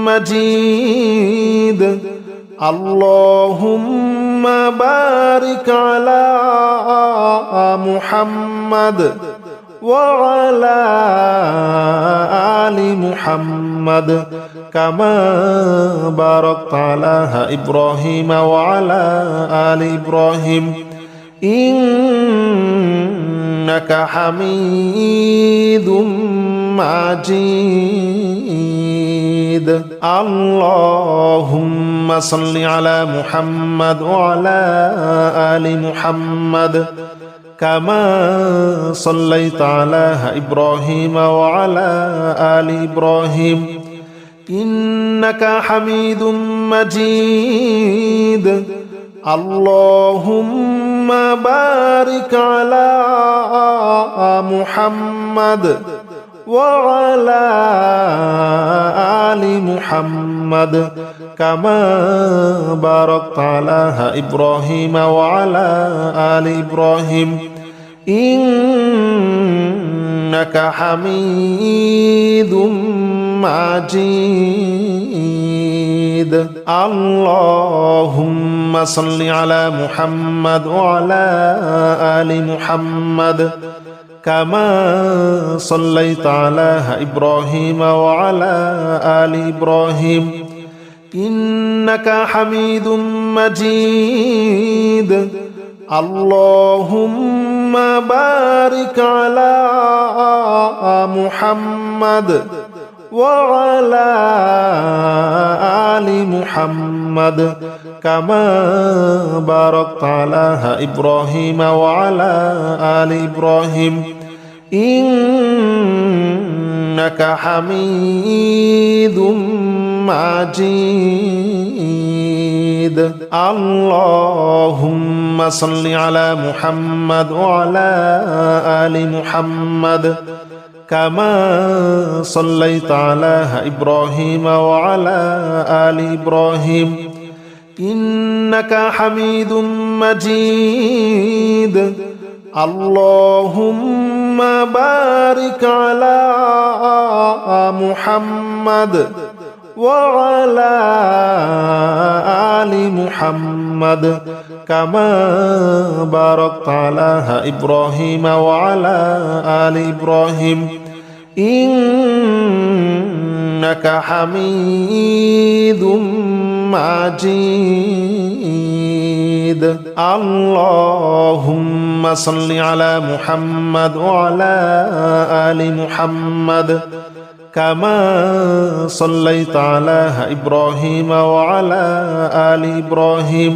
مجيد اللهم بارك على محمد وعلى آل محمد كما باركت على إبراهيم وعلى آل إبراهيم إنك حميد مجيد اللهم صل على محمد وعلى آل محمد كما صليت على إبراهيم وعلى آل إبراهيم إنك حميد مجيد اللهم بارك على محمد وعلى آل محمد كما باركت على إبراهيم وعلى آل إبراهيم إنك حميد مجيد اللهم صل على محمد وعلى آل محمد كما صليت على إبراهيم وعلى آل إبراهيم إنك حميد مجيد اللهم بارك على محمد وعلى آل محمد كما باركت على إبراهيم وعلى آل إبراهيم إنك حميد مجيد. اللهم صل على محمد وعلى آل محمد كما صليت على إبراهيم وعلى آل إبراهيم إنك حميد مجيد. اللهم بارك على محمد وعلى آل محمد كما باركت على إبراهيم وعلى آل إبراهيم إنك حميد مجيد. اللهم صل على محمد وعلى آل محمد كما صليت على إبراهيم وعلى آل إبراهيم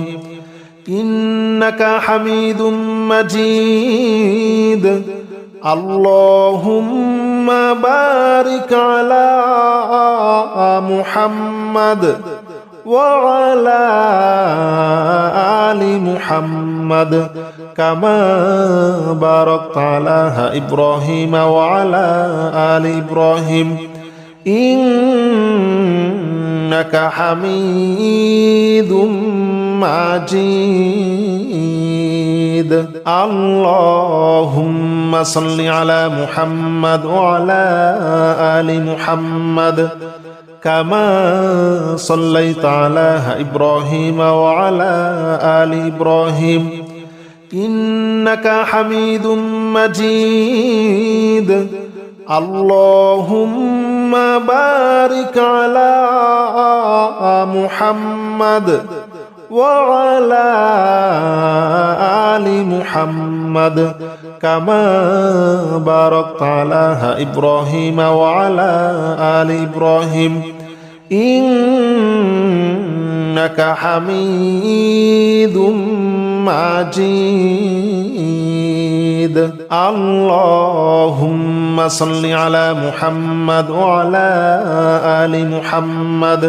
إنك حميد مجيد. اللهم بارك على محمد وعلى آل محمد كما باركت على إبراهيم وعلى آل إبراهيم إنك حميد مجيد. اللهم صل على محمد وعلى آل محمد كما صليت على إبراهيم وعلى آل إبراهيم إنك حميد مجيد. اللهم بارك على محمد وعلى آل محمد كما باركت على إبراهيم وعلى آل إبراهيم إنك حميد مجيد. اللهم صل على محمد وعلى آل محمد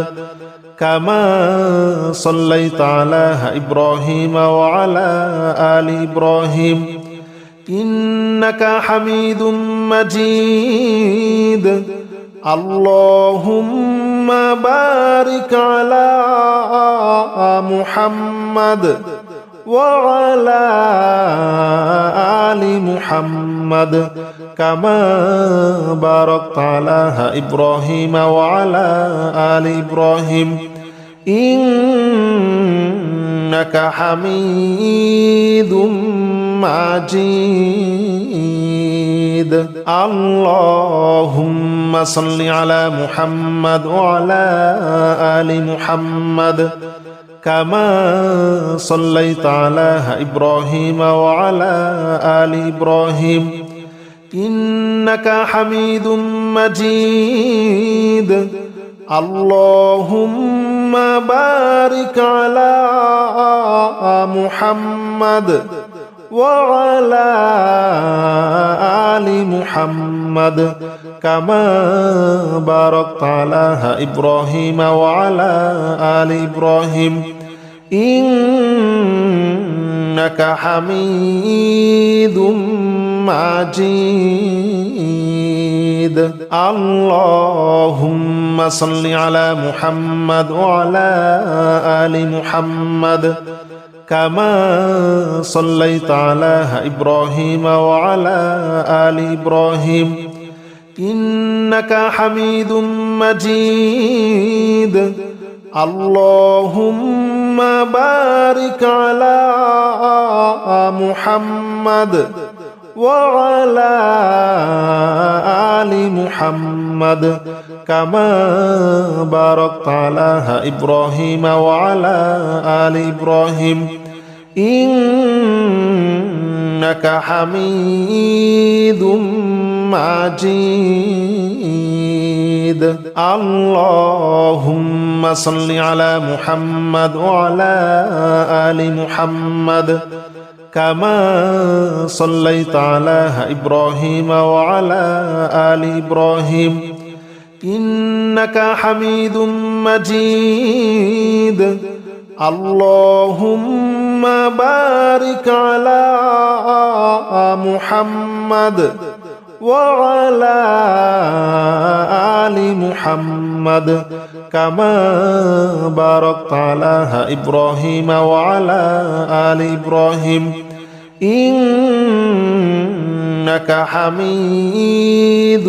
كما صليت على إبراهيم وعلى آل إبراهيم إنك حميد مجيد. اللهم بارك على محمد وعلى آل محمد كما باركت على إبراهيم وعلى آل إبراهيم إنك حميد مجيد. اللهم صل على محمد وعلى آل محمد كما صليت على إبراهيم وعلى آل إبراهيم إنك حميد مجيد. اللهم بارك على محمد وعلى آل محمد كما باركت على إبراهيم وعلى آل إبراهيم إنك حميد مجيد. اللهم صل على محمد وعلى آل محمد كما صليت على إبراهيم وعلى آل إبراهيم إنك حميد مجيد. اللهم بارك على محمد وعلى آل محمد كما باركت على إبراهيم وعلى آل إبراهيم إنك حميد مجيد اللهم صل على محمد وعلى آل محمد كما صليت على إبراهيم وعلى آل إبراهيم إنك حميد مجيد اللهم بارك على محمد وعلى آل محمد كما باركت على إبراهيم وعلى آل إبراهيم إنك حميد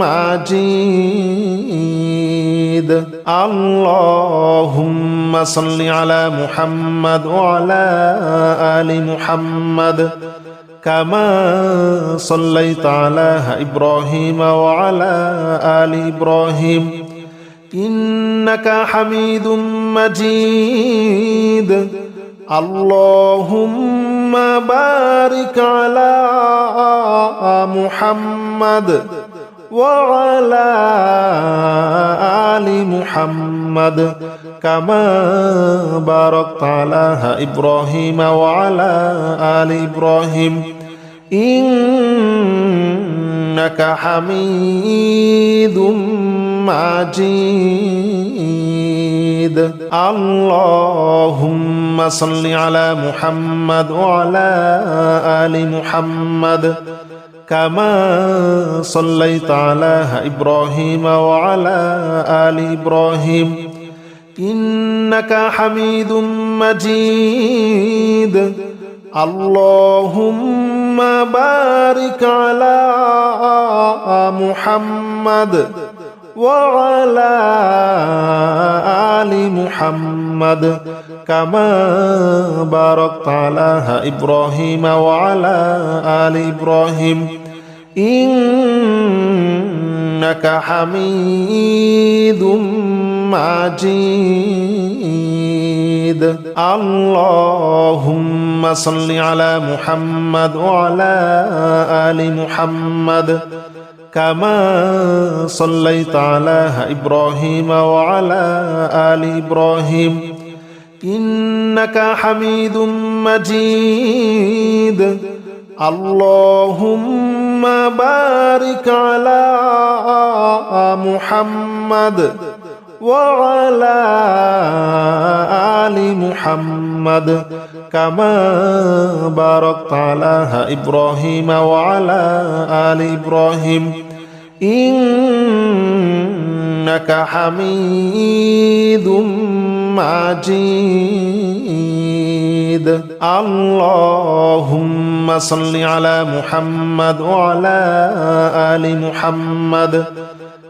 مجيد اللهم صل على محمد وعلى آل محمد كما صليت على إبراهيم وعلى آل إبراهيم إنك حميد مجيد اللهم بارك على محمد وعلى آل محمد كما باركت على إبراهيم وعلى آل إبراهيم إنك حميد مجيد اللهم صل على محمد وعلى آل محمد كما صليت على إبراهيم وعلى آل إبراهيم إنك حميد مجيد اللهم بارك على محمد وعلى آل محمد كما باركت على إبراهيم وعلى آل إبراهيم إنك حميد مجيد اللهم صل على محمد وعلى آل محمد كما صليت على إبراهيم وعلى آل إبراهيم إنك حميد مجيد اللهم بارك على محمد وعلى آل محمد كما باركت على إبراهيم وعلى آل إبراهيم إنك حميد مجيد اللهم صل على محمد وعلى آل محمد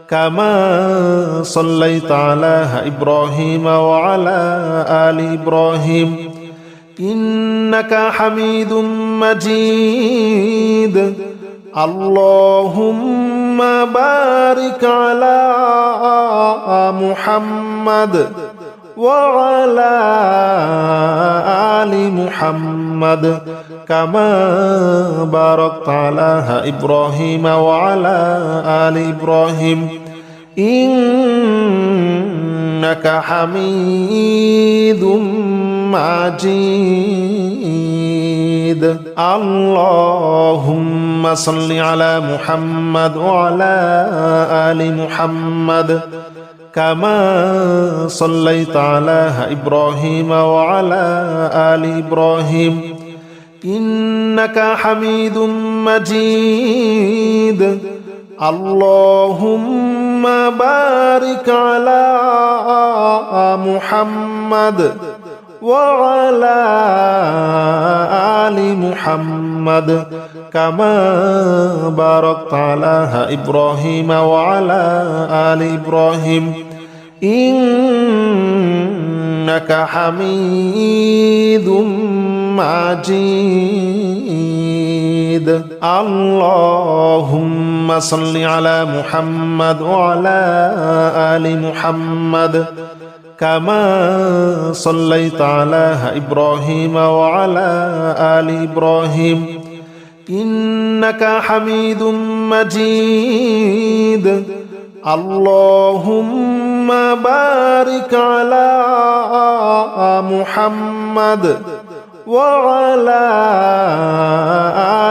كما صليت على إبراهيم وعلى آل إبراهيم إنك حميد مجيد اللهم بارك على محمد وعلى آل محمد كما باركت على إبراهيم وعلى آل إبراهيم إنك حميد مجيد اللهم صل على محمد وعلى آل محمد كما صليت على إبراهيم وعلى آل إبراهيم إنك حميد مجيد اللهم بارك على محمد وعلى آل محمد كما باركت على إبراهيم وعلى آل إبراهيم إنك حميد مجيد اللهم صل على محمد وعلى آل محمد كما صليت على إبراهيم وعلى آل إبراهيم إنك حميد مجيد اللهم بارك على محمد وعلى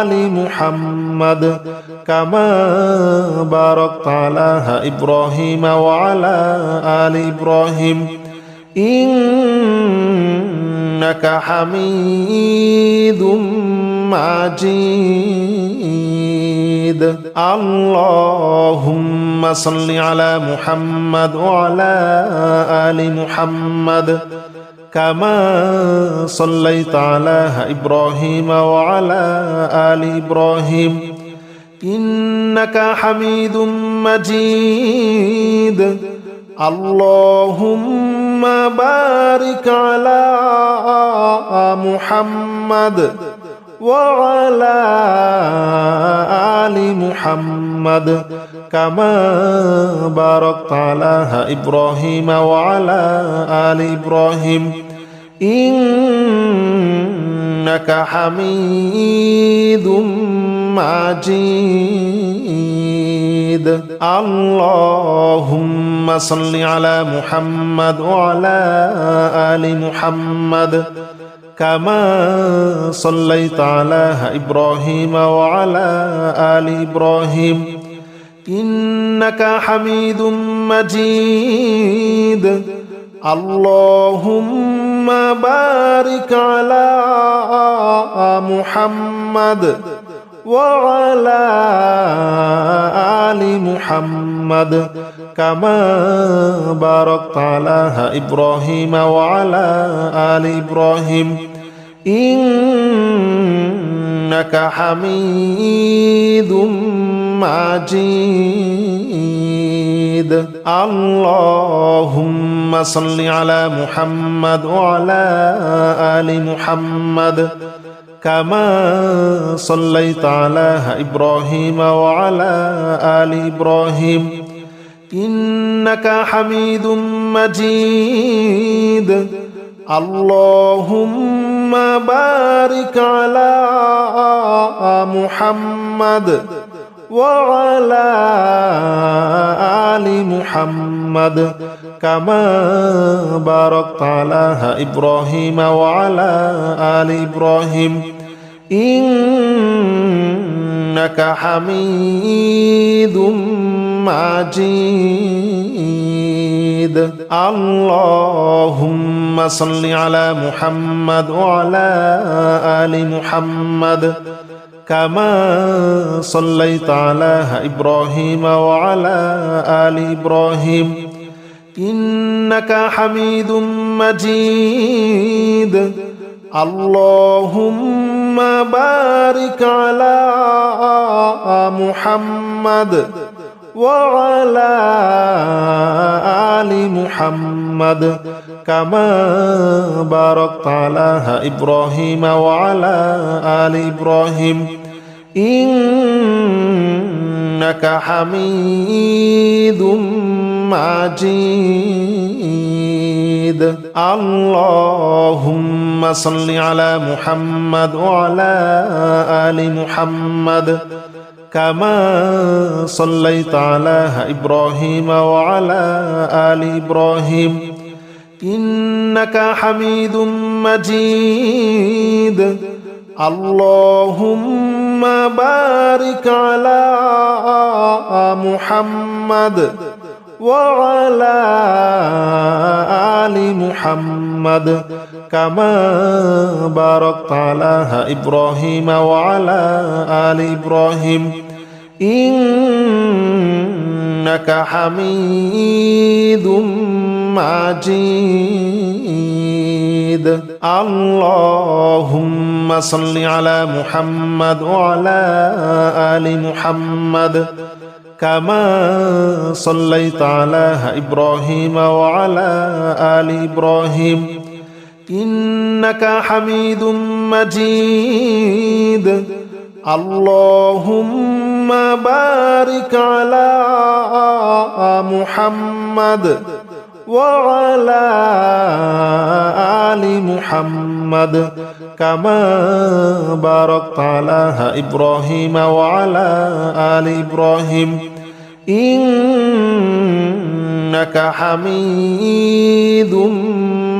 آل محمد كما باركت على إبراهيم وعلى آل إبراهيم إنك حميد مجيد اللهم صل على محمد وعلى آل محمد كما صليت على إبراهيم وعلى آل إبراهيم إنك حميد مجيد اللهم بارك على محمد وعلى آل محمد كما باركت على إبراهيم وعلى آل إبراهيم إنك حميد مجيد اللهم صل على محمد وعلى آل محمد كما صليت على إبراهيم وعلى آل إبراهيم إنك حميد مجيد اللهم بارك على محمد وعلى آل محمد كما باركت على إبراهيم وعلى آل إبراهيم إنك حميد مجيد اللهم صل على محمد وعلى آل محمد كما صليت على إبراهيم وعلى آل إبراهيم إنك حميد مجيد اللهم بارك على محمد وعلى آل محمد كما باركت على إبراهيم وعلى آل إبراهيم إنك حميد مجيد اللهم صل على محمد وعلى آل محمد كما صليت على إبراهيم وعلى آل إبراهيم إنك حميد مجيد اللهم بارك على محمد وعلى آل محمد كما باركت على إبراهيم وعلى آل إبراهيم إنك حميد مجيد اللهم صل على محمد وعلى آل محمد كما صليت على إبراهيم وعلى آل إبراهيم إنك حميد مجيد اللهم بارك على محمد وعلى آل محمد كما باركت على إبراهيم وعلى آل إبراهيم إنك حميد مجيد اللهم صل على محمد وعلى آل محمد كما صليت على إبراهيم وعلى آل إبراهيم إنك حميد مجيد اللهم بارك على محمد وعلى آل محمد كما باركت على إبراهيم وعلى آل إبراهيم إنك حميد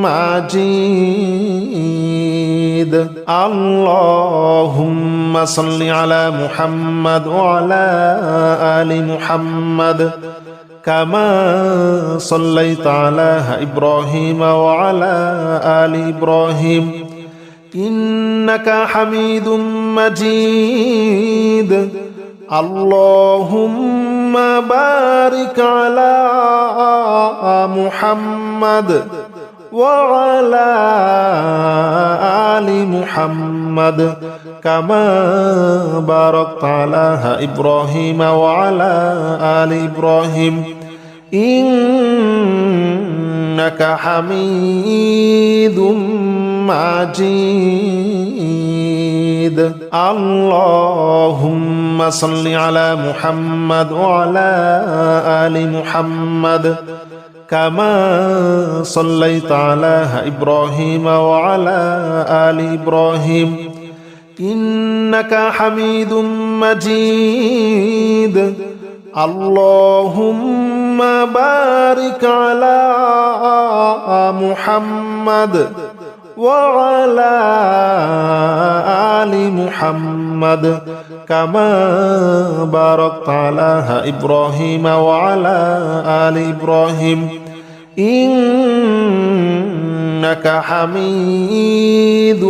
مجيد اللهم صل على محمد وعلى آل محمد كما صليت على إبراهيم وعلى آل إبراهيم إنك حميد مجيد اللهم بارك على محمد وعلى آل محمد كما باركت على إبراهيم وعلى آل إبراهيم إنك حميد مجيد اللهم صل على محمد وعلى آل محمد كما صليت على إبراهيم وعلى آل إبراهيم إنك حميد مجيد اللهم بارك على محمد وعلى آل محمد كما باركت على إبراهيم وعلى آل إبراهيم إنك حميد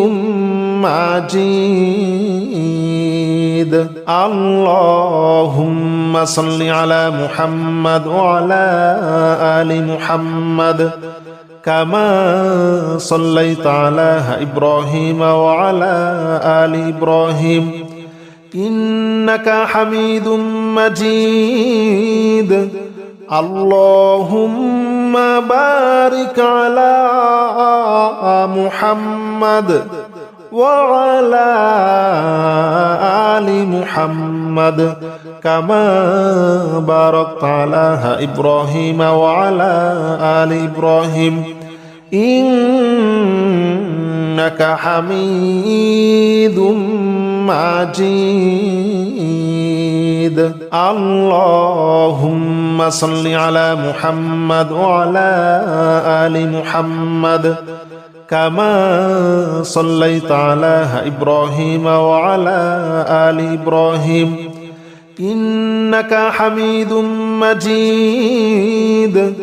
مجيد اللهم صل على محمد وعلى آل محمد كما صليت على إبراهيم وعلى آل إبراهيم إنك حميد مجيد اللهم بارك على محمد وعلى آل محمد كما باركت على إبراهيم وعلى آل إبراهيم إنك حميد مجيد اللهم صل على محمد وعلى آل محمد كما صليت على إبراهيم وعلى آل إبراهيم إنك حميد مجيد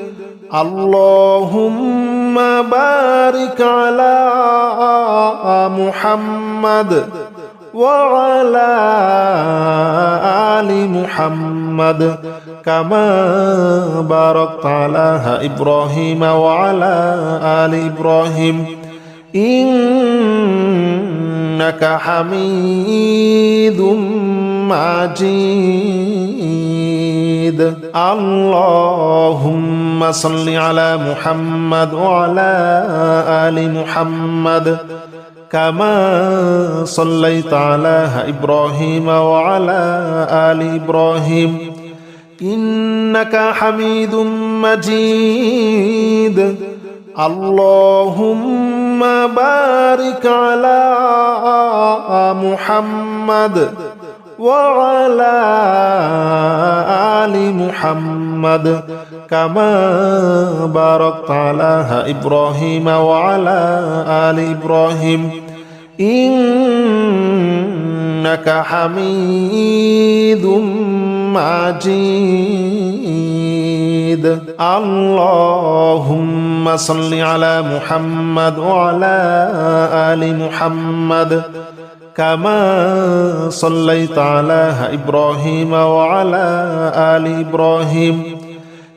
اللهم بارك على محمد وعلى آل محمد كما باركت على إبراهيم وعلى آل إبراهيم إنك حميد مجيد اللهم صل على محمد وعلى آل محمد كما صليت على إبراهيم وعلى آل إبراهيم إنك حميد مجيد اللهم بارك على محمد وعلى آل محمد كما باركت على إبراهيم وعلى آل إبراهيم إنك حميد مجيد اللهم صل على محمد وعلى آل محمد كما صليت على إبراهيم وعلى آل إبراهيم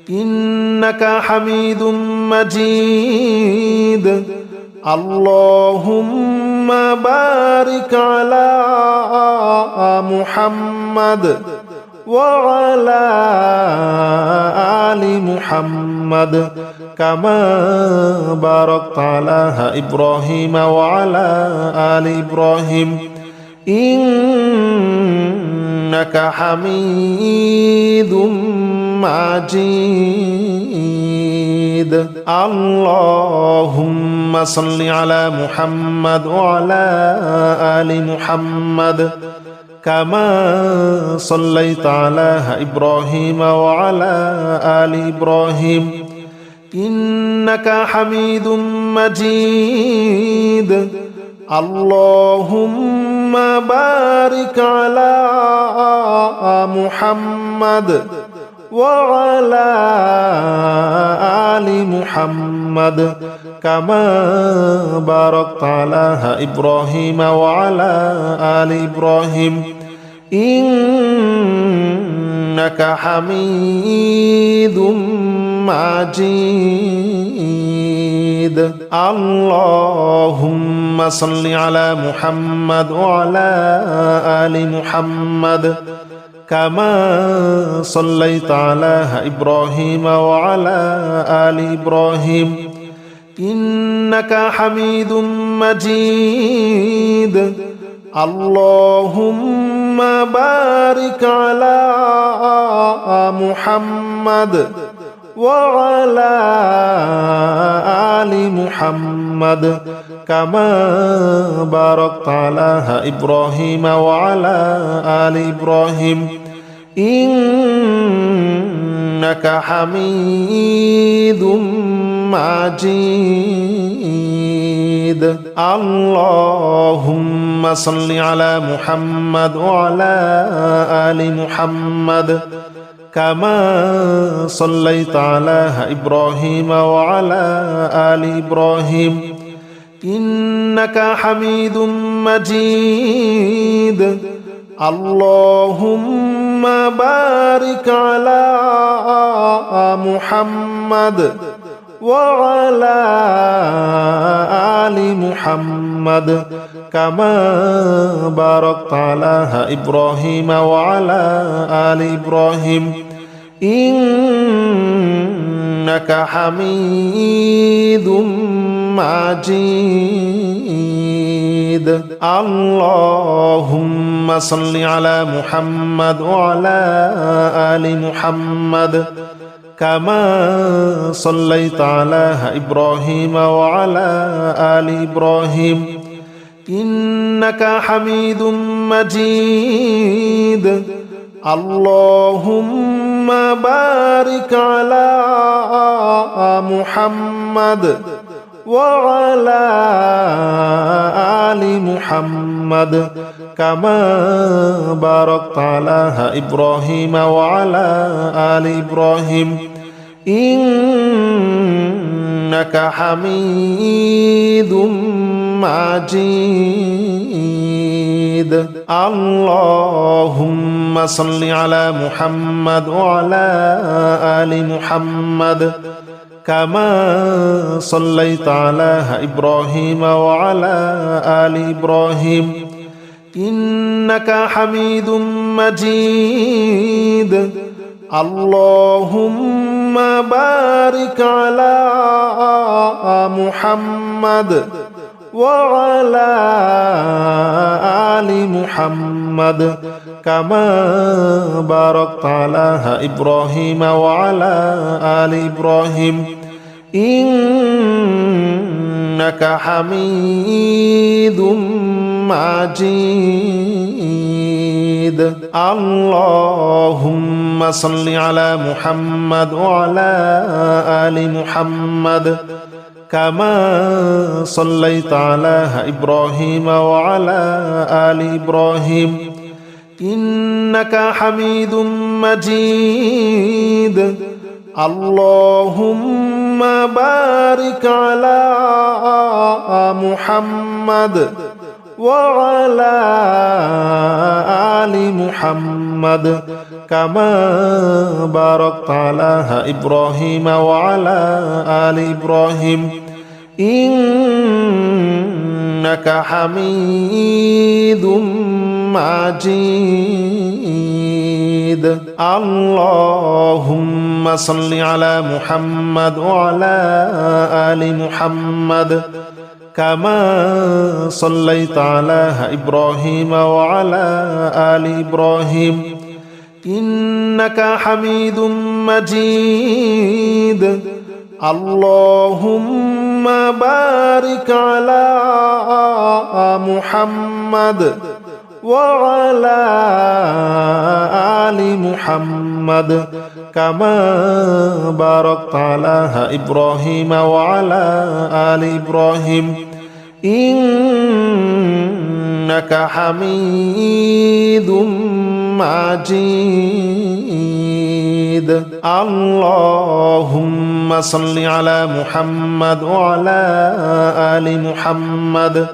إنك حميد مجيد اللهم بارك على محمد وعلى آل محمد كما باركت على إبراهيم وعلى آل إبراهيم إنك إنك حميد مجيد اللهم صل على محمد وعلى آل محمد كما صليت على إبراهيم وعلى آل إبراهيم إنك حميد مجيد اللهم بارك على محمد وعلى آل محمد كما باركت على إبراهيم وعلى آل إبراهيم إنك حميد مجيد اللهم صل على محمد وعلى آل محمد كما صليت على إبراهيم وعلى آل إبراهيم إنك حميد مجيد اللهم بارك على محمد وعلى آل محمد كما باركت على إبراهيم وعلى آل إبراهيم إنك حميد مجيد اللهم صل على محمد وعلى آل محمد كما صليت على إبراهيم وعلى آل إبراهيم إنك حميد مجيد اللهم بارك على محمد وعلى آل محمد كما باركت على إبراهيم وعلى آل إبراهيم إنك حميد مجيد اللهم صل على محمد وعلى آل محمد كما صليت على إبراهيم وعلى آل إبراهيم إنك حميد مجيد اللهم بارك على محمد وعلى آل محمد كما باركت على إبراهيم وعلى آل إبراهيم إنك حميد مجيد اللهم صل على محمد وعلى آل محمد كما صليت على إبراهيم وعلى آل إبراهيم إنك حميد مجيد اللهم بارك على محمد وعلى آل محمد كما باركت على إبراهيم وعلى آل إبراهيم إنك حميد مجيد اللهم صل على محمد وعلى آل محمد كما صليت على إبراهيم وعلى آل إبراهيم إنك حميد مجيد اللهم بارك على محمد وعلى آل محمد كما باركت على إبراهيم وعلى آل إبراهيم إنك حميد مجيد اللهم صل على محمد وعلى آل محمد كما صليت على إبراهيم وعلى آل إبراهيم إنك حميد مجيد اللهم بارك على محمد وعلى آل محمد كما باركت على إبراهيم وعلى آل إبراهيم إنك حميد مجيد اللهم صل على محمد وعلى آل محمد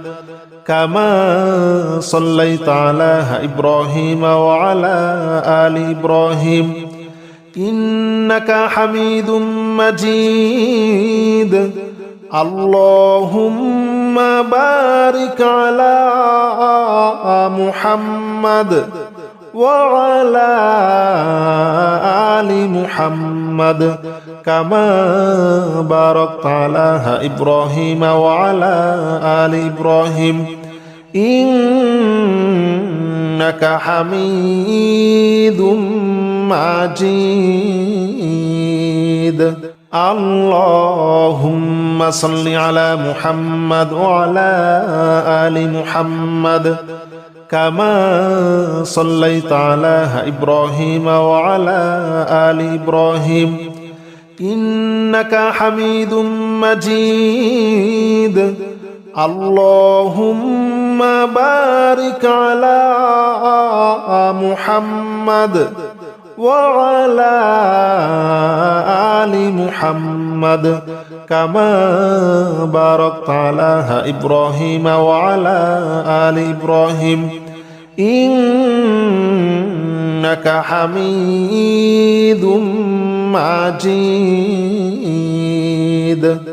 كما صليت على إبراهيم وعلى آل إبراهيم إنك حميد مجيد اللهم بارك على محمد وعلى آل محمد كما باركت على إبراهيم وعلى آل إبراهيم إنك حميد مجيد اللهم صل على محمد وعلى آل محمد كما صليت على إبراهيم وعلى آل إبراهيم إنك حميد مجيد اللهم بارك على محمد وعلى آل محمد كما باركت على إبراهيم وعلى آل إبراهيم إنك حميد مجيد